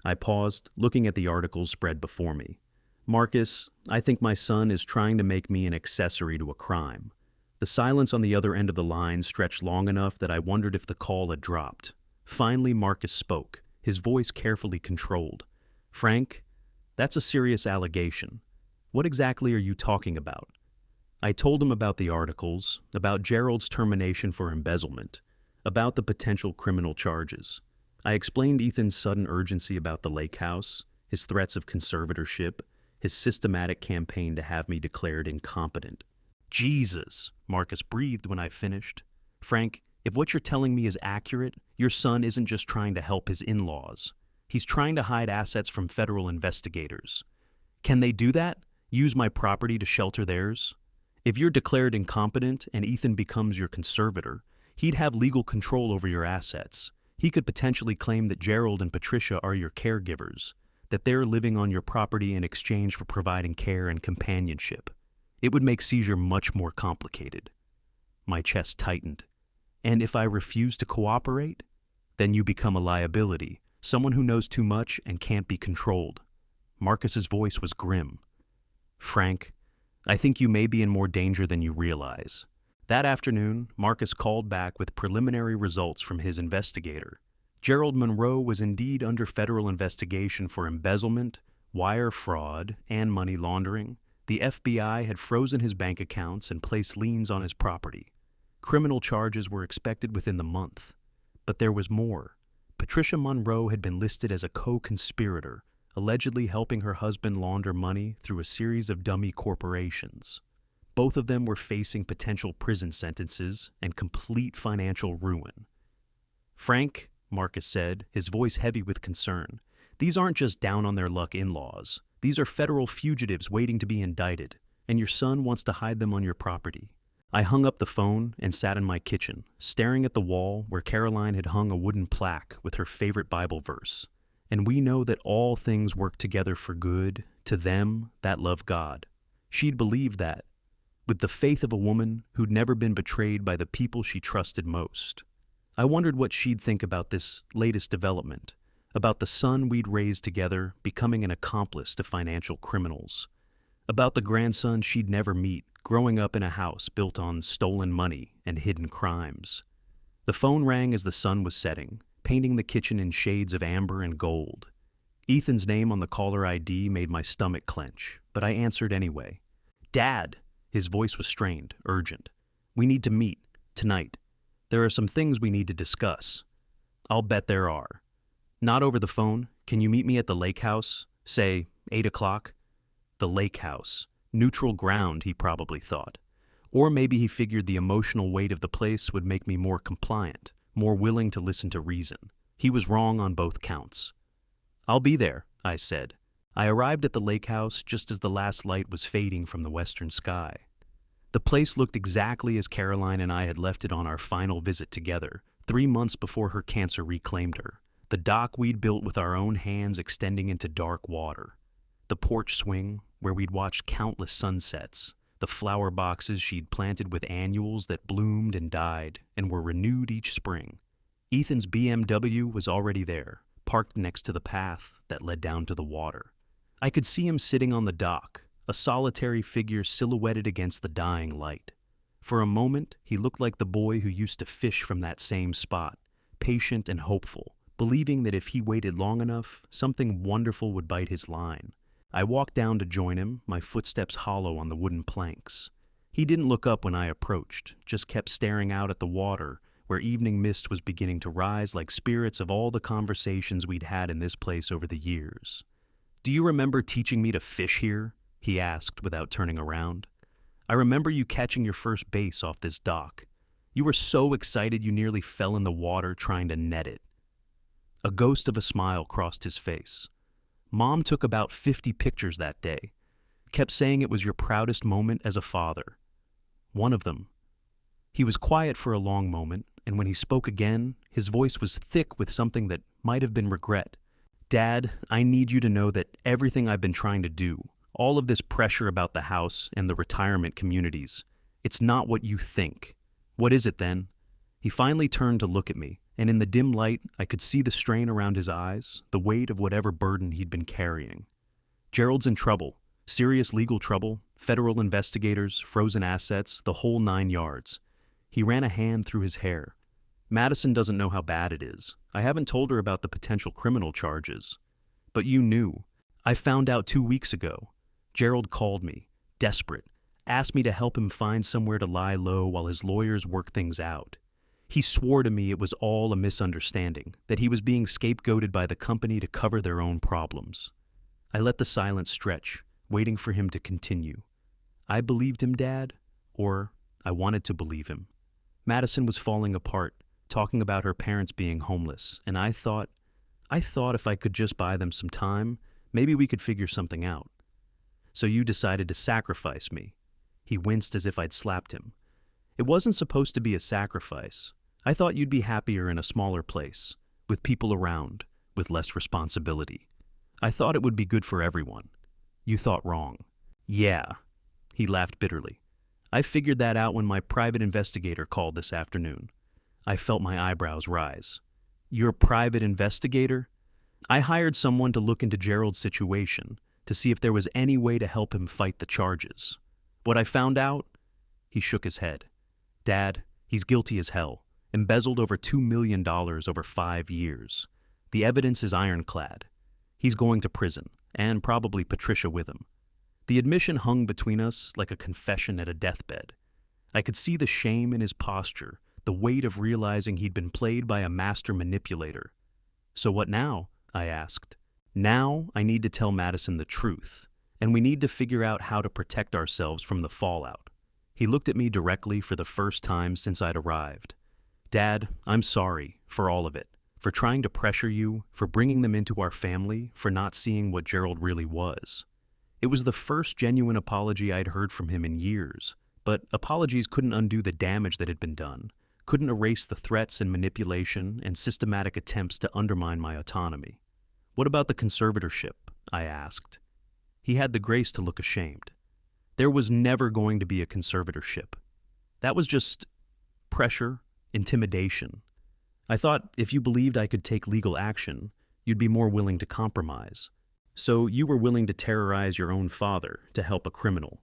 I paused, looking at the articles spread before me. "Marcus, I think my son is trying to make me an accessory to a crime." The silence on the other end of the line stretched long enough that I wondered if the call had dropped. Finally, Marcus spoke, his voice carefully controlled. "Frank, that's a serious allegation. What exactly are you talking about?" I told him about the articles, about Gerald's termination for embezzlement, about the potential criminal charges. I explained Ethan's sudden urgency about the lake house, his threats of conservatorship, his systematic campaign to have me declared incompetent. "Jesus," Marcus breathed when I finished. "Frank, If what you're telling me is accurate, your son isn't just trying to help his in-laws. He's trying to hide assets from federal investigators. Can they do that? Use my property to shelter theirs? If you're declared incompetent and Ethan becomes your conservator, he'd have legal control over your assets. He could potentially claim that Gerald and Patricia are your caregivers, that they're living on your property in exchange for providing care and companionship. It would make seizure much more complicated. My chest tightened. And if I refuse to cooperate, then you become a liability, someone who knows too much and can't be controlled. Marcus's voice was grim. Frank, I think you may be in more danger than you realize. That afternoon, Marcus called back with preliminary results from his investigator. Gerald Monroe was indeed under federal investigation for embezzlement, wire fraud, and money laundering. The FBI had frozen his bank accounts and placed liens on his property. Criminal charges were expected within the month. But there was more. Patricia Monroe had been listed as a co-conspirator, allegedly helping her husband launder money through a series of dummy corporations. Both of them were facing potential prison sentences and complete financial ruin. Frank, Marcus said, his voice heavy with concern, these aren't just down-on-their-luck in-laws. These are federal fugitives waiting to be indicted, and your son wants to hide them on your property. I hung up the phone and sat in my kitchen, staring at the wall where Caroline had hung a wooden plaque with her favorite Bible verse. And we know that all things work together for good to them that love God. She'd believed that, with the faith of a woman who'd never been betrayed by the people she trusted most. I wondered what she'd think about this latest development, about the son we'd raised together becoming an accomplice to financial criminals, about the grandson she'd never meet growing up in a house built on stolen money and hidden crimes. The phone rang as the sun was setting, painting the kitchen in shades of amber and gold. Ethan's name on the caller ID made my stomach clench, but I answered anyway. Dad! His voice was strained, urgent. We need to meet, tonight. There are some things we need to discuss. I'll bet there are. Not over the phone. Can you meet me at the lake house? Say, 8 o'clock? The lake house. Neutral ground, he probably thought. Or maybe he figured the emotional weight of the place would make me more compliant, more willing to listen to reason. He was wrong on both counts. I'll be there, I said. I arrived at the lake house just as the last light was fading from the western sky. The place looked exactly as Caroline and I had left it on our final visit together, 3 months before her cancer reclaimed her. The dock we'd built with our own hands extending into dark water. The porch swing, where we'd watched countless sunsets. The flower boxes she'd planted with annuals that bloomed and died and were renewed each spring. Ethan's BMW was already there, parked next to the path that led down to the water. I could see him sitting on the dock, a solitary figure silhouetted against the dying light. For a moment, he looked like the boy who used to fish from that same spot, patient and hopeful, believing that if he waited long enough, something wonderful would bite his line. I walked down to join him, my footsteps hollow on the wooden planks. He didn't look up when I approached, just kept staring out at the water, where evening mist was beginning to rise like spirits of all the conversations we'd had in this place over the years. Do you remember teaching me to fish here? He asked without turning around. I remember you catching your first bass off this dock. You were so excited you nearly fell in the water trying to net it. A ghost of a smile crossed his face. Mom took about 50 pictures that day. Kept saying it was your proudest moment as a father. One of them. He was quiet for a long moment, and when he spoke again, his voice was thick with something that might have been regret. Dad, I need you to know that everything I've been trying to do, all of this pressure about the house and the retirement communities, it's not what you think. What is it then? He finally turned to look at me, and in the dim light, I could see the strain around his eyes, the weight of whatever burden he'd been carrying. Gerald's in trouble, serious legal trouble, federal investigators, frozen assets, the whole 9 yards. He ran a hand through his hair. Madison doesn't know how bad it is. I haven't told her about the potential criminal charges. But you knew. I found out 2 weeks ago. Gerald called me, desperate, asked me to help him find somewhere to lie low while his lawyers work things out. He swore to me it was all a misunderstanding, that he was being scapegoated by the company to cover their own problems. I let the silence stretch, waiting for him to continue. I believed him, Dad, or I wanted to believe him. Madison was falling apart, talking about her parents being homeless, and I thought if I could just buy them some time, maybe we could figure something out. So you decided to sacrifice me. He winced as if I'd slapped him. It wasn't supposed to be a sacrifice. I thought you'd be happier in a smaller place, with people around, with less responsibility. I thought it would be good for everyone. You thought wrong. Yeah. He laughed bitterly. I figured that out when my private investigator called this afternoon. I felt my eyebrows rise. Your private investigator? I hired someone to look into Gerald's situation, to see if there was any way to help him fight the charges. What I found out? He shook his head. Dad, he's guilty as hell. Embezzled over $2 million over 5 years. The evidence is ironclad. He's going to prison, and probably Patricia with him. The admission hung between us like a confession at a deathbed. I could see the shame in his posture, the weight of realizing he'd been played by a master manipulator. So what now? I asked. Now I need to tell Madison the truth, and we need to figure out how to protect ourselves from the fallout. He looked at me directly for the first time since I'd arrived. Dad, I'm sorry for all of it, for trying to pressure you, for bringing them into our family, for not seeing what Gerald really was. It was the first genuine apology I'd heard from him in years, but apologies couldn't undo the damage that had been done, couldn't erase the threats and manipulation and systematic attempts to undermine my autonomy. What about the conservatorship? I asked. He had the grace to look ashamed. There was never going to be a conservatorship. That was just pressure, intimidation. I thought if you believed I could take legal action, you'd be more willing to compromise. So you were willing to terrorize your own father to help a criminal.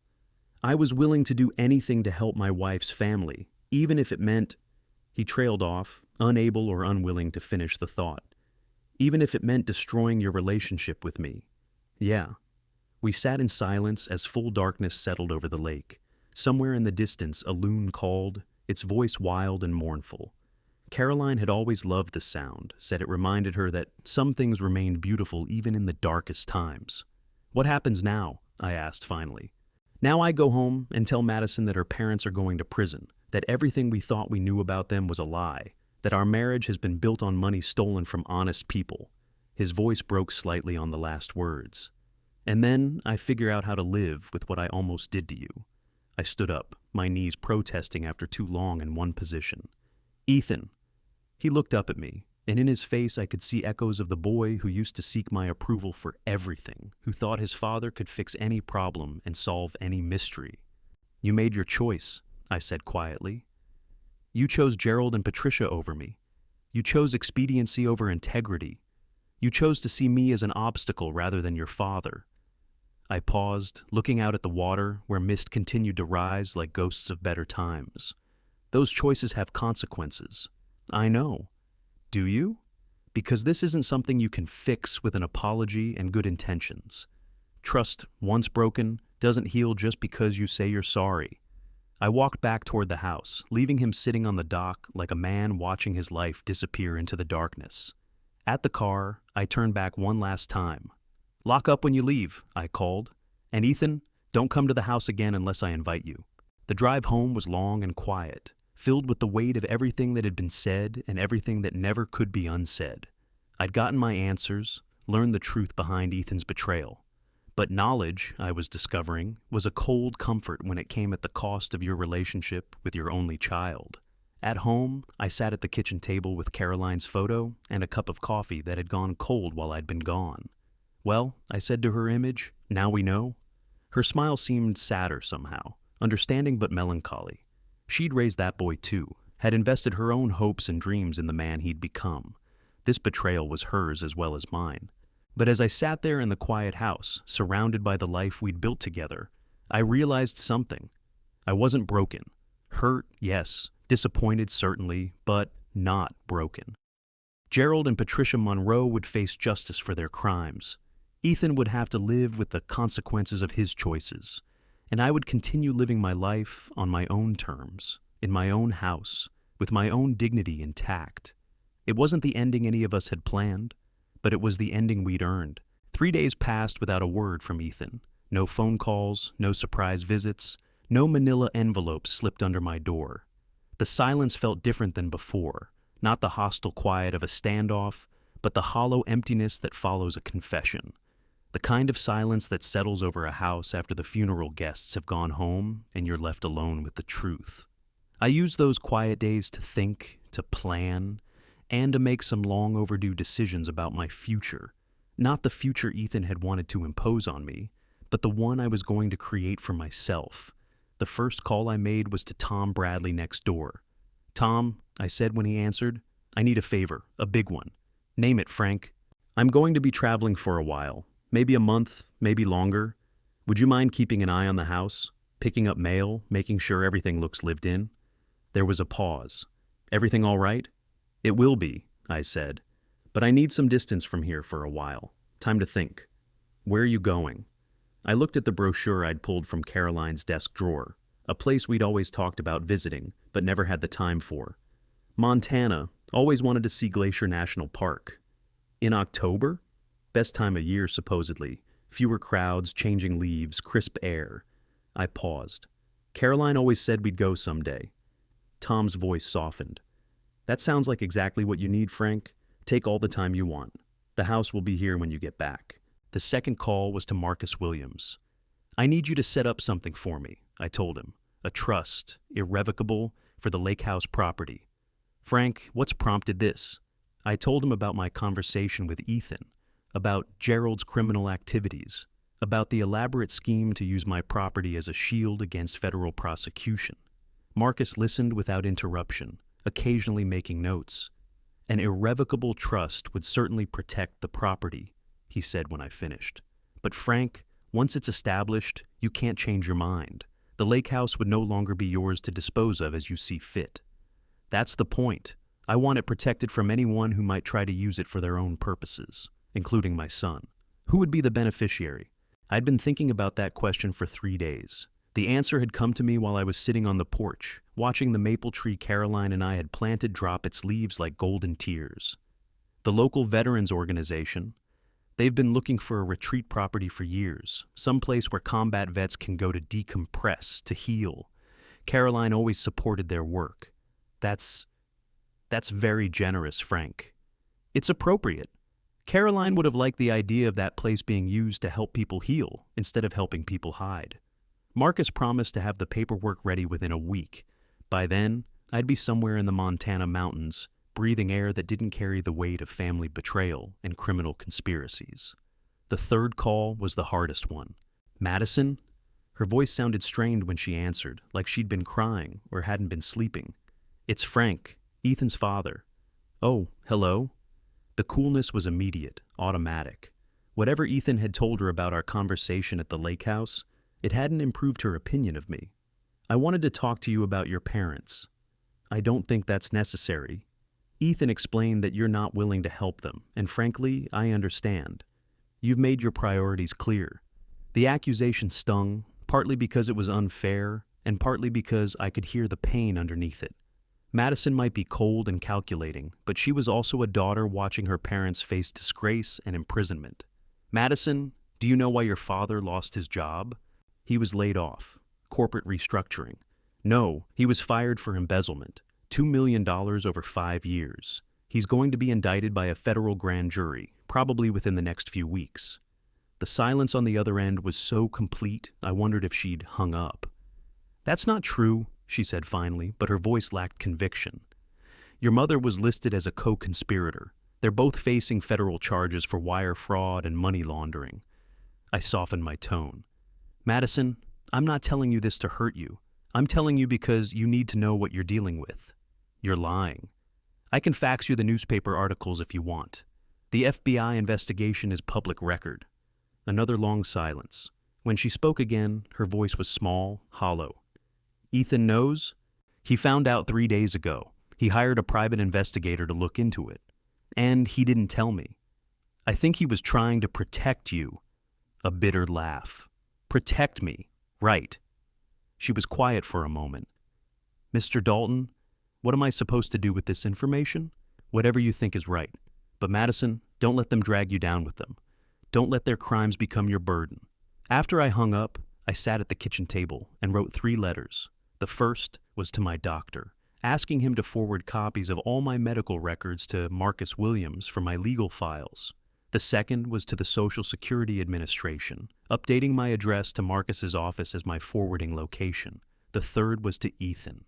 I was willing to do anything to help my wife's family, even if it meant... He trailed off, unable or unwilling to finish the thought. Even if it meant destroying your relationship with me. Yeah. We sat in silence as full darkness settled over the lake. Somewhere in the distance, a loon called, its voice wild and mournful. Caroline had always loved the sound, said it reminded her that some things remained beautiful even in the darkest times. What happens now? I asked finally. Now I go home and tell Madison that her parents are going to prison, that everything we thought we knew about them was a lie, that our marriage has been built on money stolen from honest people. His voice broke slightly on the last words. And then I figure out how to live with what I almost did to you. I stood up, my knees protesting after too long in one position. Ethan. He looked up at me, and in his face I could see echoes of the boy who used to seek my approval for everything, who thought his father could fix any problem and solve any mystery. You made your choice, I said quietly. You chose Gerald and Patricia over me. You chose expediency over integrity. You chose to see me as an obstacle rather than your father. I paused, looking out at the water where mist continued to rise like ghosts of better times. Those choices have consequences. I know. Do you? Because this isn't something you can fix with an apology and good intentions. Trust, once broken, doesn't heal just because you say you're sorry. I walked back toward the house, leaving him sitting on the dock like a man watching his life disappear into the darkness. At the car, I turned back one last time. Lock up when you leave, I called. And Ethan, don't come to the house again unless I invite you. The drive home was long and quiet, filled with the weight of everything that had been said and everything that never could be unsaid. I'd gotten my answers, learned the truth behind Ethan's betrayal. But knowledge, I was discovering, was a cold comfort when it came at the cost of your relationship with your only child. At home, I sat at the kitchen table with Caroline's photo and a cup of coffee that had gone cold while I'd been gone. Well, I said to her image, now we know. Her smile seemed sadder somehow, understanding but melancholy. She'd raised that boy too, had invested her own hopes and dreams in the man he'd become. This betrayal was hers as well as mine. But as I sat there in the quiet house, surrounded by the life we'd built together, I realized something. I wasn't broken. Hurt, yes. Disappointed, certainly, but not broken. Gerald and Patricia Monroe would face justice for their crimes. Ethan would have to live with the consequences of his choices, and I would continue living my life on my own terms, in my own house, with my own dignity intact. It wasn't the ending any of us had planned, but it was the ending we'd earned. 3 days passed without a word from Ethan. No phone calls, no surprise visits, no manila envelopes slipped under my door. The silence felt different than before, not the hostile quiet of a standoff, but the hollow emptiness that follows a confession. The kind of silence that settles over a house after the funeral guests have gone home and you're left alone with the truth. I used those quiet days to think, to plan, and to make some long overdue decisions about my future. Not the future Ethan had wanted to impose on me, but the one I was going to create for myself. The first call I made was to Tom Bradley next door. "Tom," I said when he answered, "I need a favor, a big one." "Name it, Frank." "I'm going to be traveling for a while, maybe a month, maybe longer. Would you mind keeping an eye on the house, picking up mail, making sure everything looks lived in?" There was a pause. "Everything all right?" "It will be," I said, "but I need some distance from here for a while. Time to think." "Where are you going?" I looked at the brochure I'd pulled from Caroline's desk drawer, a place we'd always talked about visiting, but never had the time for. "Montana. Always wanted to see Glacier National Park." "In October?" "Best time of year, supposedly. Fewer crowds, changing leaves, crisp air." I paused. "Caroline always said we'd go someday." Tom's voice softened. "That sounds like exactly what you need, Frank. Take all the time you want. The house will be here when you get back." The second call was to Marcus Williams. "I need you to set up something for me," I told him. "A trust, irrevocable, for the lake house property." "Frank, what's prompted this?" I told him about my conversation with Ethan, about Gerald's criminal activities, about the elaborate scheme to use my property as a shield against federal prosecution. Marcus listened without interruption, occasionally making notes. "An irrevocable trust would certainly protect the property," he said when I finished. "But Frank, once it's established, you can't change your mind. The lake house would no longer be yours to dispose of as you see fit." "That's the point. I want it protected from anyone who might try to use it for their own purposes, including my son." Who would be the beneficiary? I'd been thinking about that question for 3 days. The answer had come to me while I was sitting on the porch, watching the maple tree Caroline and I had planted drop its leaves like golden tears. The local veterans organization, they've been looking for a retreat property for years, someplace where combat vets can go to decompress, to heal. Caroline always supported their work. That's very generous, Frank. It's appropriate. Caroline would have liked the idea of that place being used to help people heal instead of helping people hide. Marcus promised to have the paperwork ready within a week. By then, I'd be somewhere in the Montana mountains, breathing air that didn't carry the weight of family betrayal and criminal conspiracies. The third call was the hardest one. "Madison?" Her voice sounded strained when she answered, like she'd been crying or hadn't been sleeping. "It's Frank, Ethan's father." "Oh, hello." The coolness was immediate, automatic. Whatever Ethan had told her about our conversation at the lake house, it hadn't improved her opinion of me. "I wanted to talk to you about your parents." "I don't think that's necessary." Ethan explained that you're not willing to help them, and frankly, I understand. You've made your priorities clear. The accusation stung, partly because it was unfair, and partly because I could hear the pain underneath it. Madison might be cold and calculating, but she was also a daughter watching her parents face disgrace and imprisonment. "Madison, do you know why your father lost his job?" "He was laid off. Corporate restructuring." "No, he was fired for embezzlement. $2 million over 5 years. He's going to be indicted by a federal grand jury, probably within the next few weeks." The silence on the other end was so complete, I wondered if she'd hung up. "That's not true," she said finally, but her voice lacked conviction. "Your mother was listed as a co-conspirator. They're both facing federal charges for wire fraud and money laundering." I softened my tone. "Madison, I'm not telling you this to hurt you. I'm telling you because you need to know what you're dealing with. You're lying. I can fax you the newspaper articles if you want. The FBI investigation is public record." Another long silence. When she spoke again, her voice was small, hollow. "Ethan knows? He found out 3 days ago. He hired a private investigator to look into it. And he didn't tell me. I think he was trying to protect you." A bitter laugh. "Protect me. Right." She was quiet for a moment. "Mr. Dalton, what am I supposed to do with this information?" "Whatever you think is right. But Madison, don't let them drag you down with them. Don't let their crimes become your burden." After I hung up, I sat at the kitchen table and wrote 3 letters. The first was to my doctor, asking him to forward copies of all my medical records to Marcus Williams for my legal files. The second was to the Social Security Administration, updating my address to Marcus's office as my forwarding location. The third was to Ethan.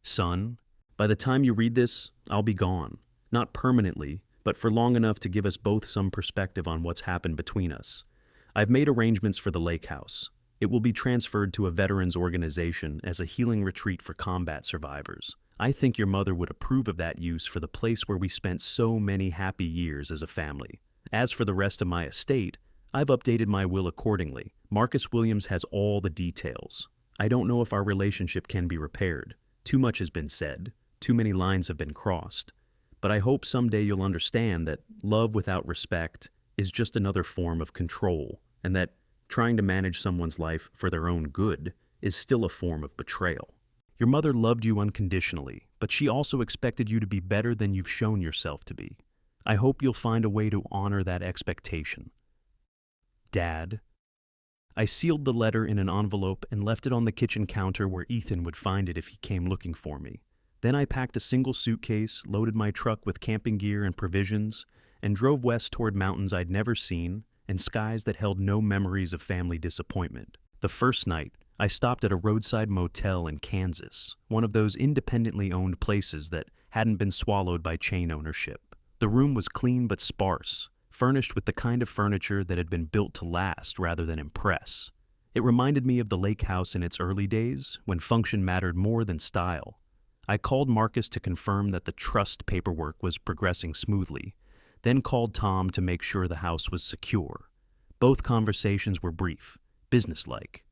Son, by the time you read this, I'll be gone. Not permanently, but for long enough to give us both some perspective on what's happened between us. I've made arrangements for the lake house. It will be transferred to a veterans organization as a healing retreat for combat survivors. I think your mother would approve of that use for the place where we spent so many happy years as a family. As for the rest of my estate, I've updated my will accordingly. Marcus Williams has all the details. I don't know if our relationship can be repaired. Too much has been said. Too many lines have been crossed. But I hope someday you'll understand that love without respect is just another form of control, and that trying to manage someone's life for their own good is still a form of betrayal. Your mother loved you unconditionally, but she also expected you to be better than you've shown yourself to be. I hope you'll find a way to honor that expectation. Dad. I sealed the letter in an envelope and left it on the kitchen counter where Ethan would find it if he came looking for me. Then I packed a single suitcase, loaded my truck with camping gear and provisions, and drove west toward mountains I'd never seen and skies that held no memories of family disappointment. The first night, I stopped at a roadside motel in Kansas, one of those independently owned places that hadn't been swallowed by chain ownership. The room was clean but sparse, furnished with the kind of furniture that had been built to last rather than impress. It reminded me of the lake house in its early days, when function mattered more than style. I called Marcus to confirm that the trust paperwork was progressing smoothly, then called Tom to make sure the house was secure. Both conversations were brief, businesslike.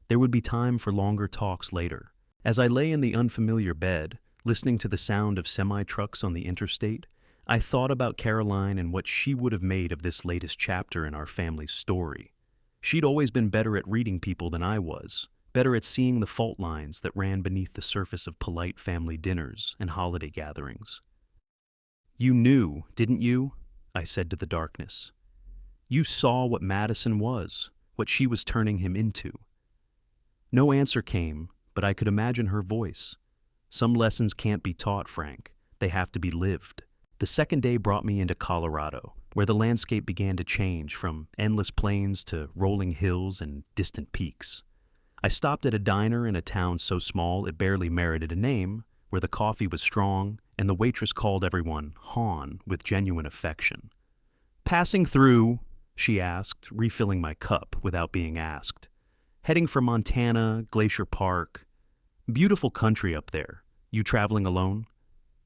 There would be time for longer talks later. As I lay in the unfamiliar bed, listening to the sound of semi-trucks on the interstate, I thought about Caroline and what she would have made of this latest chapter in our family's story. She'd always been better at reading people than I was, better at seeing the fault lines that ran beneath the surface of polite family dinners and holiday gatherings. "You knew, didn't you?" I said to the darkness. "You saw what Madison was, what she was turning him into." No answer came, but I could imagine her voice. "Some lessons can't be taught, Frank. They have to be lived." The second day brought me into Colorado, where the landscape began to change from endless plains to rolling hills and distant peaks. I stopped at a diner in a town so small it barely merited a name, where the coffee was strong and the waitress called everyone Han with genuine affection. "Passing through," she asked, refilling my cup without being asked. "Heading for Montana, Glacier Park. Beautiful country up there. You traveling alone?"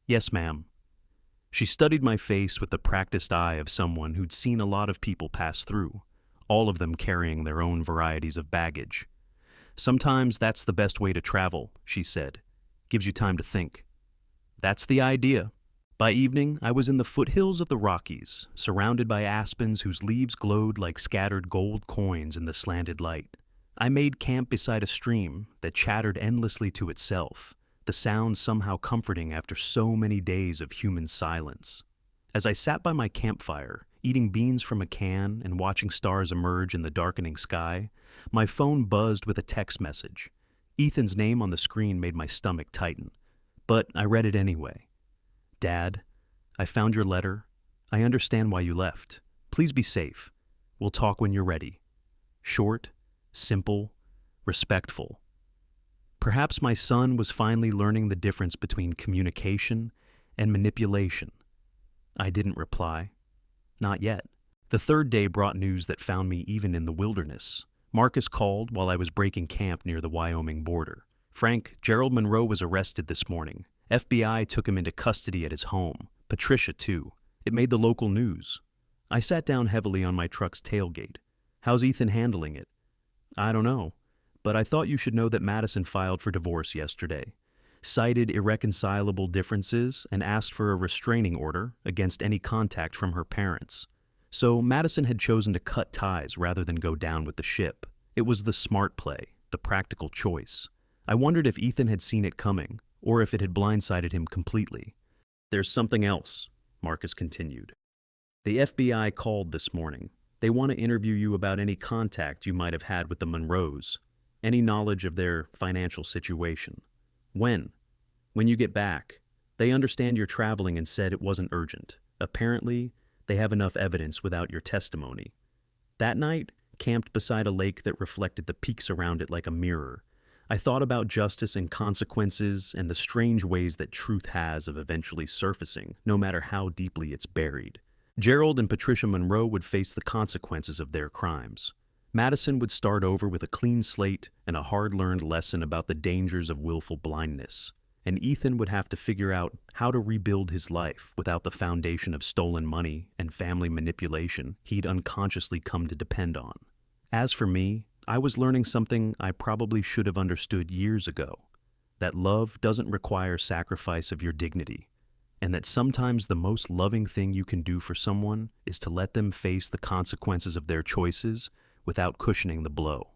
"Yes, ma'am." She studied my face with the practiced eye of someone who'd seen a lot of people pass through, all of them carrying their own varieties of baggage. "Sometimes that's the best way to travel," she said. "Gives you time to think." "That's the idea." By evening, I was in the foothills of the Rockies, surrounded by aspens whose leaves glowed like scattered gold coins in the slanted light. I made camp beside a stream that chattered endlessly to itself, the sound somehow comforting after so many days of human silence. As I sat by my campfire, eating beans from a can and watching stars emerge in the darkening sky, my phone buzzed with a text message. Ethan's name on the screen made my stomach tighten, but I read it anyway. "Dad, I found your letter. I understand why you left. Please be safe. We'll talk when you're ready." Short, simple, respectful. Perhaps my son was finally learning the difference between communication and manipulation. I didn't reply. Not yet. The third day brought news that found me even in the wilderness. Marcus called while I was breaking camp near the Wyoming border. "Frank, Gerald Monroe was arrested this morning. FBI took him into custody at his home. Patricia, too. It made the local news." I sat down heavily on my truck's tailgate. "How's Ethan handling it?" "I don't know. But I thought you should know that Madison filed for divorce yesterday, cited irreconcilable differences, and asked for a restraining order against any contact from her parents. So Madison had chosen to cut ties rather than go down with the ship. It was the smart play, the practical choice. I wondered if Ethan had seen it coming, or if it had blindsided him completely. "There's something else," Marcus continued. "The FBI called this morning. They want to interview you about any contact you might have had with the Monroes. Any knowledge of their financial situation." "When?" When you get back, they understand you're traveling and said it wasn't urgent. Apparently, they have enough evidence without your testimony. That night, camped beside a lake that reflected the peaks around it like a mirror, I thought about justice and consequences and the strange ways that truth has of eventually surfacing, no matter how deeply it's buried. Gerald and Patricia Monroe would face the consequences of their crimes. Madison would start over with a clean slate and a hard-learned lesson about the dangers of willful blindness. And Ethan would have to figure out how to rebuild his life without the foundation of stolen money and family manipulation he'd unconsciously come to depend on. As for me, I was learning something I probably should have understood years ago, that love doesn't require sacrifice of your dignity, and that sometimes the most loving thing you can do for someone is to let them face the consequences of their choices without cushioning the blow.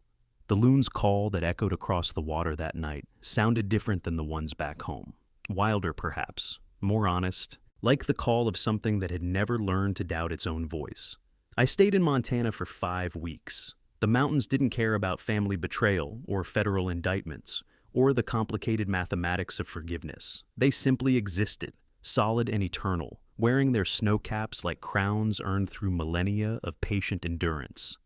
The loon's call that echoed across the water that night sounded different than the ones back home. Wilder, perhaps, more honest, like the call of something that had never learned to doubt its own voice. I stayed in Montana for 5 weeks. The mountains didn't care about family betrayal or federal indictments or the complicated mathematics of forgiveness. They simply existed, solid and eternal, wearing their snow caps like crowns earned through millennia of patient endurance.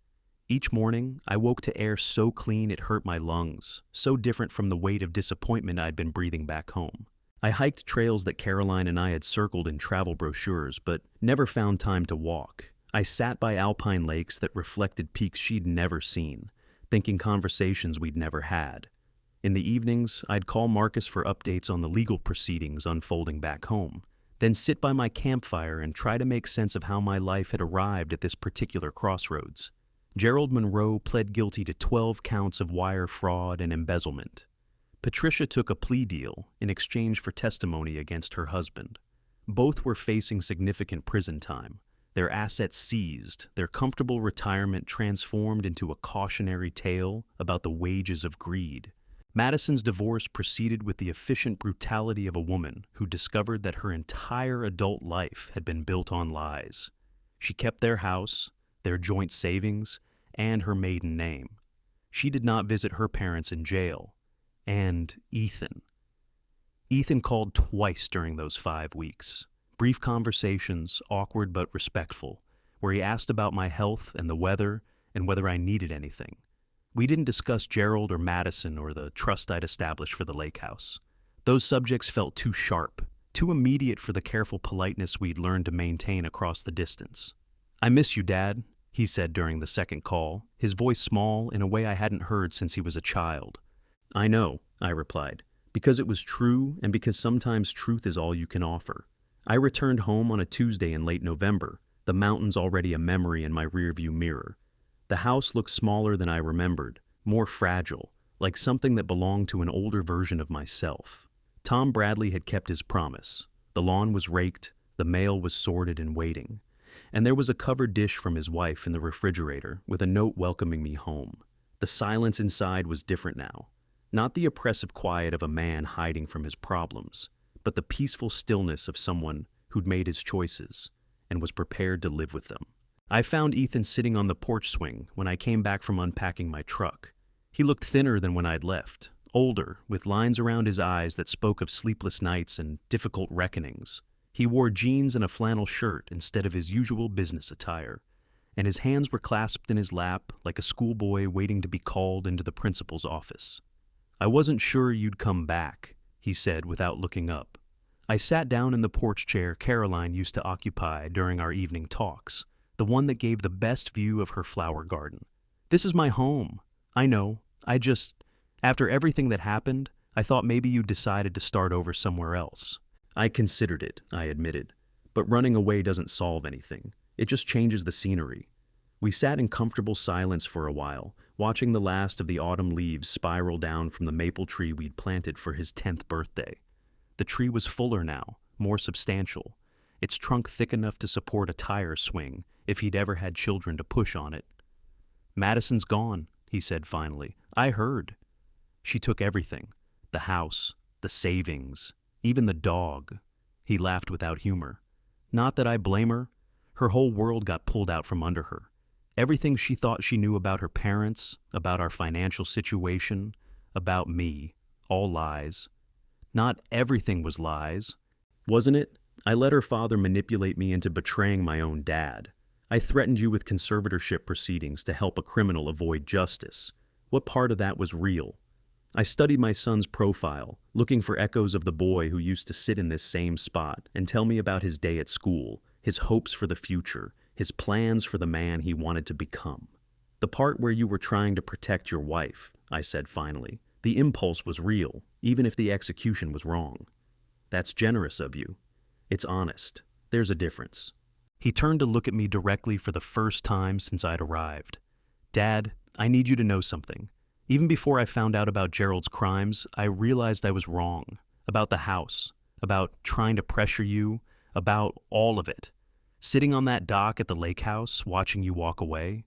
Each morning, I woke to air so clean it hurt my lungs, so different from the weight of disappointment I'd been breathing back home. I hiked trails that Caroline and I had circled in travel brochures, but never found time to walk. I sat by alpine lakes that reflected peaks she'd never seen, thinking conversations we'd never had. In the evenings, I'd call Marcus for updates on the legal proceedings unfolding back home, then sit by my campfire and try to make sense of how my life had arrived at this particular crossroads. Gerald Monroe pled guilty to 12 counts of wire fraud and embezzlement. Patricia took a plea deal in exchange for testimony against her husband. Both were facing significant prison time, their assets seized, their comfortable retirement transformed into a cautionary tale about the wages of greed. Madison's divorce proceeded with the efficient brutality of a woman who discovered that her entire adult life had been built on lies. She kept their house, their joint savings, and her maiden name. She did not visit her parents in jail. And Ethan. Ethan called twice during those 5 weeks. Brief conversations, awkward but respectful, where he asked about my health and the weather and whether I needed anything. We didn't discuss Gerald or Madison or the trust I'd established for the lake house. Those subjects felt too sharp, too immediate for the careful politeness we'd learned to maintain across the distance. "I miss you, Dad," he said during the second call, his voice small in a way I hadn't heard since he was a child. "I know," I replied, because it was true and because sometimes truth is all you can offer. I returned home on a Tuesday in late November, the mountains already a memory in my rearview mirror. The house looked smaller than I remembered, more fragile, like something that belonged to an older version of myself. Tom Bradley had kept his promise. The lawn was raked, the mail was sorted and waiting, and there was a covered dish from his wife in the refrigerator with a note welcoming me home. The silence inside was different now. Not the oppressive quiet of a man hiding from his problems, but the peaceful stillness of someone who'd made his choices and was prepared to live with them. I found Ethan sitting on the porch swing when I came back from unpacking my truck. He looked thinner than when I'd left, older, with lines around his eyes that spoke of sleepless nights and difficult reckonings. He wore jeans and a flannel shirt instead of his usual business attire, and his hands were clasped in his lap like a schoolboy waiting to be called into the principal's office. "I wasn't sure you'd come back," he said without looking up. I sat down in the porch chair Caroline used to occupy during our evening talks, the one that gave the best view of her flower garden. "This is my home. I know. After everything that happened, I thought maybe you decided to start over somewhere else." "I considered it," I admitted, "but running away doesn't solve anything. It just changes the scenery." We sat in comfortable silence for a while, watching the last of the autumn leaves spiral down from the maple tree we'd planted for his 10th birthday. The tree was fuller now, more substantial, its trunk thick enough to support a tire swing if he'd ever had children to push on it. "Madison's gone," he said finally. "I heard. She took everything, the house, the savings, even the dog." He laughed without humor. "Not that I blame her. Her whole world got pulled out from under her. Everything she thought she knew about her parents, about our financial situation, about me, all lies. Not everything was lies. Wasn't it? I let her father manipulate me into betraying my own dad. I threatened you with conservatorship proceedings to help a criminal avoid justice. What part of that was real? I studied my son's profile, looking for echoes of the boy who used to sit in this same spot and tell me about his day at school, his hopes for the future, his plans for the man he wanted to become. The part where you were trying to protect your wife, I said finally. The impulse was real, even if the execution was wrong. That's generous of you. It's honest. There's a difference. He turned to look at me directly for the first time since I'd arrived. Dad, I need you to know something. Even before I found out about Gerald's crimes, I realized I was wrong. About the house, about trying to pressure you, about all of it. Sitting on that dock at the lake house, watching you walk away,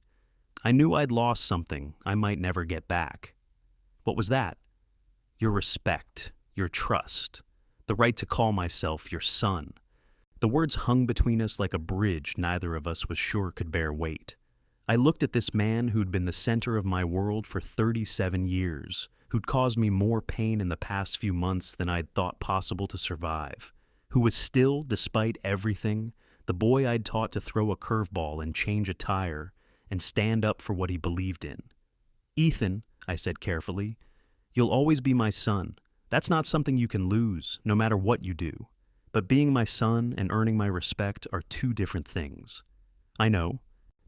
I knew I'd lost something I might never get back. What was that? Your respect, your trust, the right to call myself your son. The words hung between us like a bridge neither of us was sure could bear weight. I looked at this man who'd been the center of my world for 37 years, who'd caused me more pain in the past few months than I'd thought possible to survive, who was still, despite everything, the boy I'd taught to throw a curveball and change a tire and stand up for what he believed in. Ethan, I said carefully, you'll always be my son. That's not something you can lose, no matter what you do. But being my son and earning my respect are two different things. I know.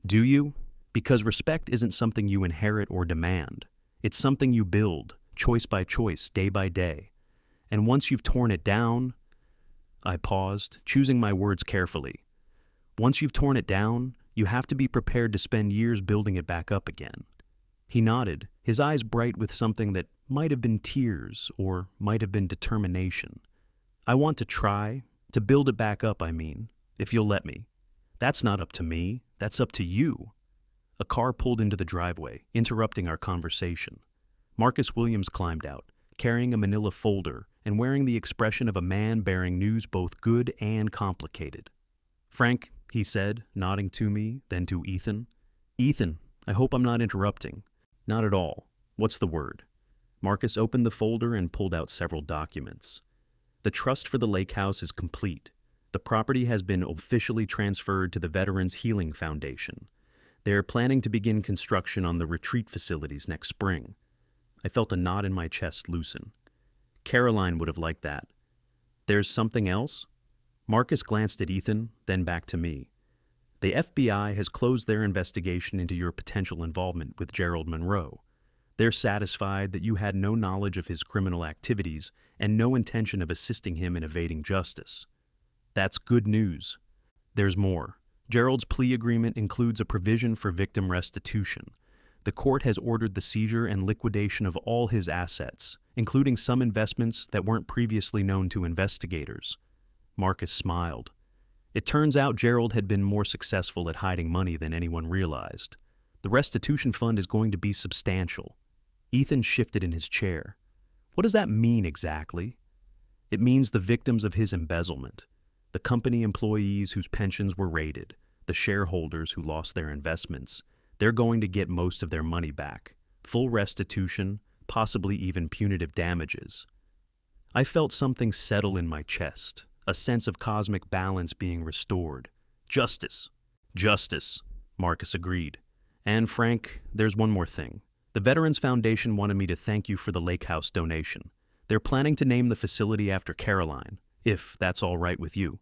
Do you? Because respect isn't something you inherit or demand. It's something you build, choice by choice, day by day. And once you've torn it down, I paused, choosing my words carefully. Once you've torn it down, you have to be prepared to spend years building it back up again. He nodded, his eyes bright with something that might have been tears or might have been determination. I want to try, to build it back up, I mean, if you'll let me. That's not up to me, that's up to you. A car pulled into the driveway, interrupting our conversation. Marcus Williams climbed out, carrying a manila folder and wearing the expression of a man bearing news both good and complicated. Frank, he said, nodding to me, then to Ethan. Ethan, I hope I'm not interrupting. Not at all. What's the word? Marcus opened the folder and pulled out several documents. The trust for the lake house is complete. The property has been officially transferred to the Veterans Healing Foundation. They're planning to begin construction on the retreat facilities next spring. I felt a knot in my chest loosen. Caroline would have liked that. There's something else? Marcus glanced at Ethan, then back to me. The FBI has closed their investigation into your potential involvement with Gerald Monroe. They're satisfied that you had no knowledge of his criminal activities and no intention of assisting him in evading justice. That's good news. There's more. Gerald's plea agreement includes a provision for victim restitution. The court has ordered the seizure and liquidation of all his assets, including some investments that weren't previously known to investigators. Marcus smiled. It turns out Gerald had been more successful at hiding money than anyone realized. The restitution fund is going to be substantial. Ethan shifted in his chair. What does that mean exactly? It means the victims of his embezzlement, the company employees whose pensions were raided, the shareholders who lost their investments, they're going to get most of their money back, full restitution, possibly even punitive damages. I felt something settle in my chest, a sense of cosmic balance being restored. Justice. Justice, Marcus agreed. And Frank, there's one more thing. The Veterans Foundation wanted me to thank you for the lake house donation. They're planning to name the facility after Caroline, if that's all right with you.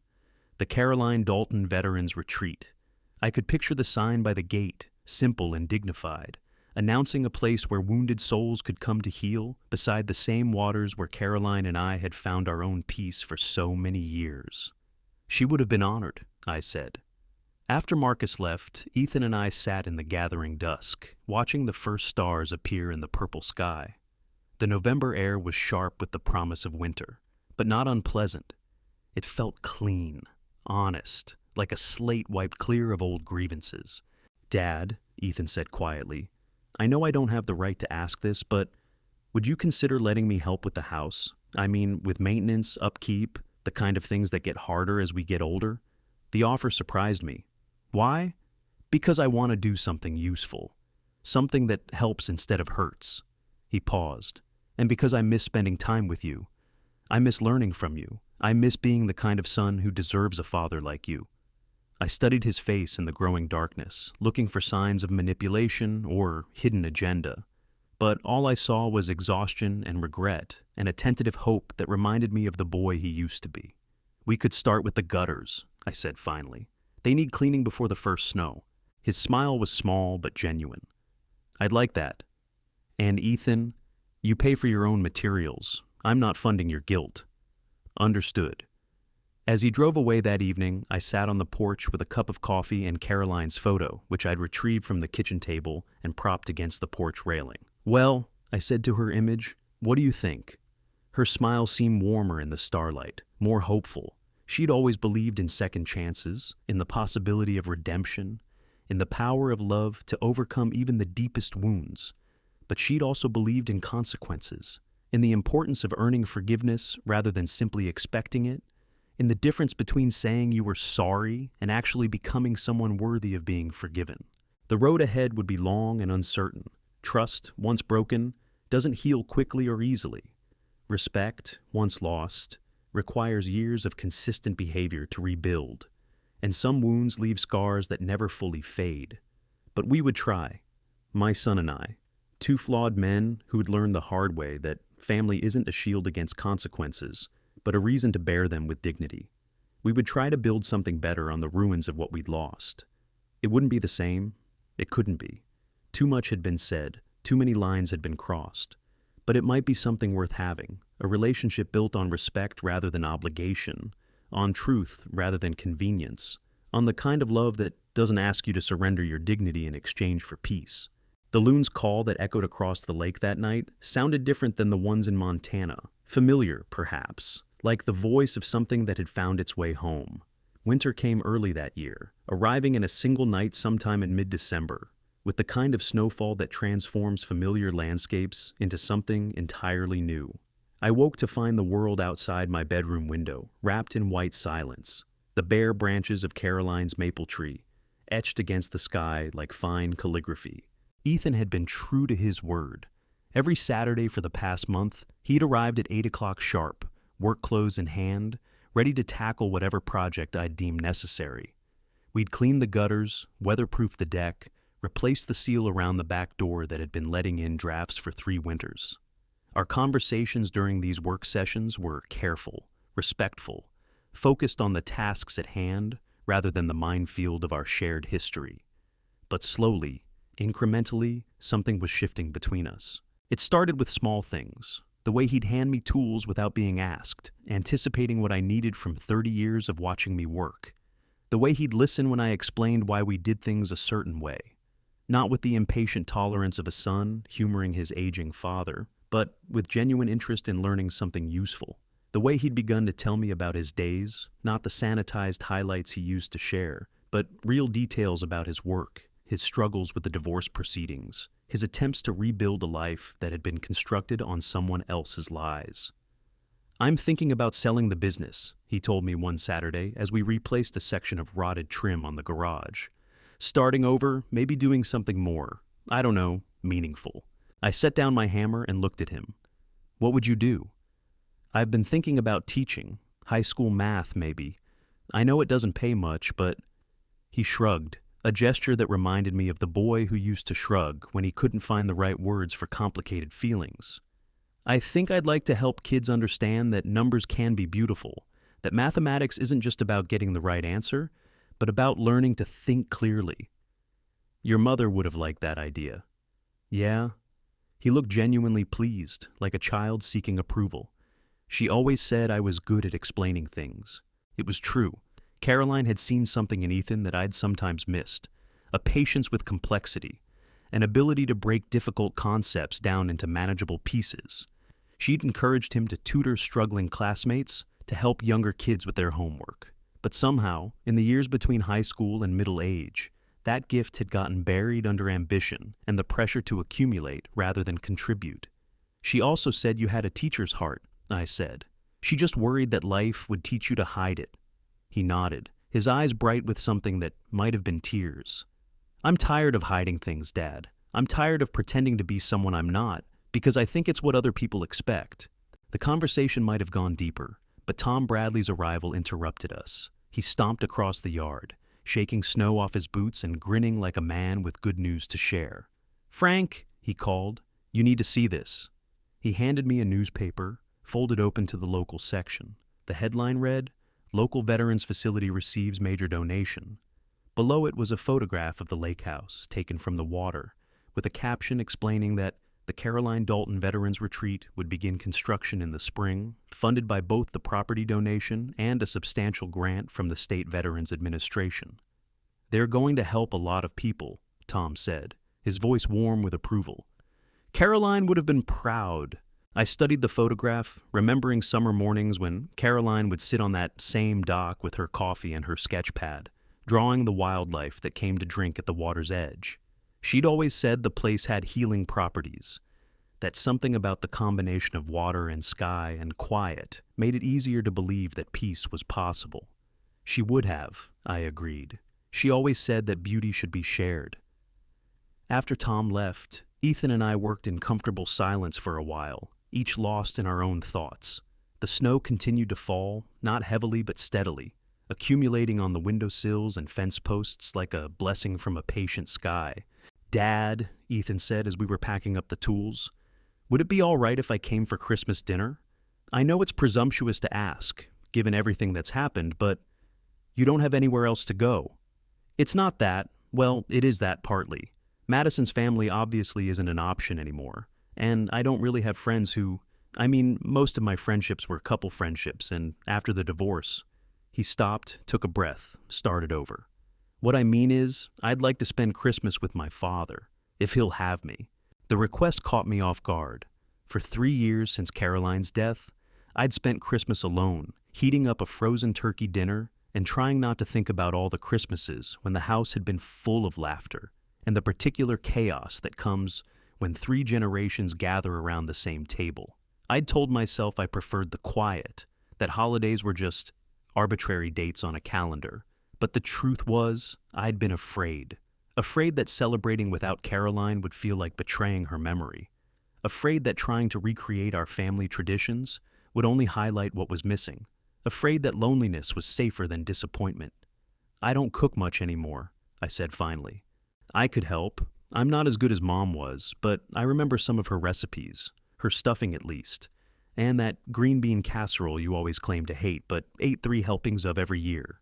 The Caroline Dalton Veterans Retreat. I could picture the sign by the gate, simple and dignified, announcing a place where wounded souls could come to heal beside the same waters where Caroline and I had found our own peace for so many years. She would have been honored, I said. After Marcus left, Ethan and I sat in the gathering dusk, watching the first stars appear in the purple sky. The November air was sharp with the promise of winter, but not unpleasant. It felt clean, honest, like a slate wiped clear of old grievances. Dad, Ethan said quietly, I know I don't have the right to ask this, but would you consider letting me help with the house? I mean, with maintenance, upkeep, the kind of things that get harder as we get older? The offer surprised me. Why? Because I want to do something useful. Something that helps instead of hurts. He paused. And because I miss spending time with you. I miss learning from you. I miss being the kind of son who deserves a father like you." I studied his face in the growing darkness, looking for signs of manipulation or hidden agenda. But all I saw was exhaustion and regret, and a tentative hope that reminded me of the boy he used to be. "We could start with the gutters," I said finally. "They need cleaning before the first snow." His smile was small but genuine. "I'd like that. And Ethan, you pay for your own materials. I'm not funding your guilt." "Understood." As he drove away that evening, I sat on the porch with a cup of coffee and Caroline's photo, which I'd retrieved from the kitchen table and propped against the porch railing. "Well," I said to her image, "what do you think?" Her smile seemed warmer in the starlight, more hopeful. She'd always believed in second chances, in the possibility of redemption, in the power of love to overcome even the deepest wounds. But she'd also believed in consequences, in the importance of earning forgiveness rather than simply expecting it, in the difference between saying you were sorry and actually becoming someone worthy of being forgiven. The road ahead would be long and uncertain. Trust, once broken, doesn't heal quickly or easily. Respect, once lost, requires years of consistent behavior to rebuild, and some wounds leave scars that never fully fade. But we would try. My son and I, two flawed men who'd learned the hard way that family isn't a shield against consequences, but a reason to bear them with dignity. We would try to build something better on the ruins of what we'd lost. It wouldn't be the same. It couldn't be. Too much had been said, too many lines had been crossed. But it might be something worth having, a relationship built on respect rather than obligation, on truth rather than convenience, on the kind of love that doesn't ask you to surrender your dignity in exchange for peace. The loon's call that echoed across the lake that night sounded different than the ones in Montana, familiar, perhaps, like the voice of something that had found its way home. Winter came early that year, arriving in a single night sometime in mid-December, with the kind of snowfall that transforms familiar landscapes into something entirely new. I woke to find the world outside my bedroom window, wrapped in white silence, the bare branches of Caroline's maple tree, etched against the sky like fine calligraphy. Ethan had been true to his word. Every Saturday for the past month, he'd arrived at 8 o'clock sharp, work clothes in hand, ready to tackle whatever project I'd deemed necessary. We'd clean the gutters, weatherproof the deck, replace the seal around the back door that had been letting in drafts for 3 winters. Our conversations during these work sessions were careful, respectful, focused on the tasks at hand rather than the minefield of our shared history. But slowly, incrementally, something was shifting between us. It started with small things, the way he'd hand me tools without being asked, anticipating what I needed from 30 years of watching me work. The way he'd listen when I explained why we did things a certain way. Not with the impatient tolerance of a son humoring his aging father, but with genuine interest in learning something useful. The way he'd begun to tell me about his days, not the sanitized highlights he used to share, but real details about his work, his struggles with the divorce proceedings, his attempts to rebuild a life that had been constructed on someone else's lies. "I'm thinking about selling the business," he told me one Saturday as we replaced a section of rotted trim on the garage. "Starting over, maybe doing something more, I don't know, meaningful." I set down my hammer and looked at him. "What would you do?" "I've been thinking about teaching, high school math maybe. I know it doesn't pay much, but..." He shrugged, a gesture that reminded me of the boy who used to shrug when he couldn't find the right words for complicated feelings. "I think I'd like to help kids understand that numbers can be beautiful, that mathematics isn't just about getting the right answer, but about learning to think clearly." "Your mother would have liked that idea." "Yeah?" He looked genuinely pleased, like a child seeking approval. "She always said I was good at explaining things." It was true. Caroline had seen something in Ethan that I'd sometimes missed, a patience with complexity, an ability to break difficult concepts down into manageable pieces. She'd encouraged him to tutor struggling classmates, to help younger kids with their homework. But somehow, in the years between high school and middle age, that gift had gotten buried under ambition and the pressure to accumulate rather than contribute. "She also said you had a teacher's heart," I said. "She just worried that life would teach you to hide it." He nodded, his eyes bright with something that might have been tears. "I'm tired of hiding things, Dad. I'm tired of pretending to be someone I'm not, because I think it's what other people expect. The conversation might have gone deeper, but Tom Bradley's arrival interrupted us. He stomped across the yard, shaking snow off his boots and grinning like a man with good news to share. "Frank," he called, "you need to see this." He handed me a newspaper, folded open to the local section. The headline read, "Local Veterans Facility Receives Major Donation." Below it was a photograph of the lake house, taken from the water, with a caption explaining that the Caroline Dalton Veterans Retreat would begin construction in the spring, funded by both the property donation and a substantial grant from the State Veterans Administration. "They're going to help a lot of people," Tom said, his voice warm with approval. Caroline would have been proud. I studied the photograph, remembering summer mornings when Caroline would sit on that same dock with her coffee and her sketch pad, drawing the wildlife that came to drink at the water's edge. She'd always said the place had healing properties, that something about the combination of water and sky and quiet made it easier to believe that peace was possible. She would have, I agreed. She always said that beauty should be shared. After Tom left, Ethan and I worked in comfortable silence for a while, each lost in our own thoughts. The snow continued to fall, not heavily but steadily, accumulating on the windowsills and fence posts like a blessing from a patient sky. "Dad," Ethan said as we were packing up the tools, "would it be all right if I came for Christmas dinner? I know it's presumptuous to ask, given everything that's happened, but you don't have anywhere else to go." "It's not that. Well, it is that partly. Madison's family obviously isn't an option anymore, and I don't really have friends most of my friendships were couple friendships, and after the divorce." He stopped, took a breath, started over. "What I mean is, I'd like to spend Christmas with my father, if he'll have me." The request caught me off guard. For 3 years since Caroline's death, I'd spent Christmas alone, heating up a frozen turkey dinner and trying not to think about all the Christmases when the house had been full of laughter and the particular chaos that comes when 3 generations gather around the same table. I'd told myself I preferred the quiet, that holidays were just arbitrary dates on a calendar. But the truth was, I'd been afraid that celebrating without Caroline would feel like betraying her memory, afraid that trying to recreate our family traditions would only highlight what was missing, afraid that loneliness was safer than disappointment. "I don't cook much anymore," I said finally. "I could help. I'm not as good as Mom was, but I remember some of her recipes, her stuffing at least, and that green bean casserole you always claimed to hate but ate 3 helpings of every year."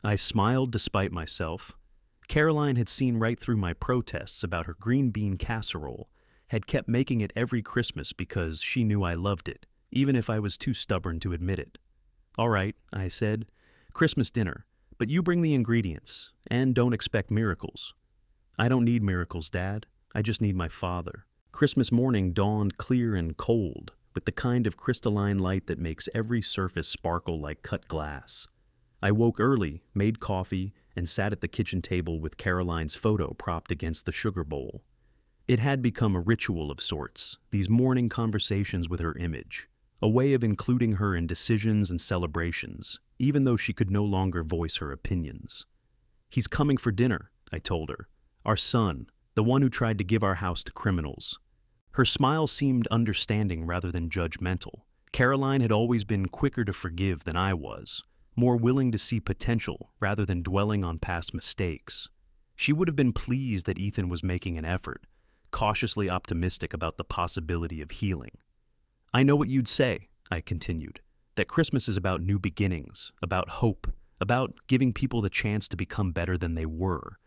I smiled despite myself. Caroline had seen right through my protests about her green bean casserole, had kept making it every Christmas because she knew I loved it, even if I was too stubborn to admit it. "All right," I said, "Christmas dinner, but you bring the ingredients, and don't expect miracles." "I don't need miracles, Dad. I just need my father." Christmas morning dawned clear and cold, with the kind of crystalline light that makes every surface sparkle like cut glass. I woke early, made coffee, and sat at the kitchen table with Caroline's photo propped against the sugar bowl. It had become a ritual of sorts, these morning conversations with her image, a way of including her in decisions and celebrations, even though she could no longer voice her opinions. "He's coming for dinner," I told her. "Our son, the one who tried to give our house to criminals." Her smile seemed understanding rather than judgmental. Caroline had always been quicker to forgive than I was, more willing to see potential rather than dwelling on past mistakes. She would have been pleased that Ethan was making an effort, cautiously optimistic about the possibility of healing. "I know what you'd say," I continued, "that Christmas is about new beginnings, about hope, about giving people the chance to become better than they were.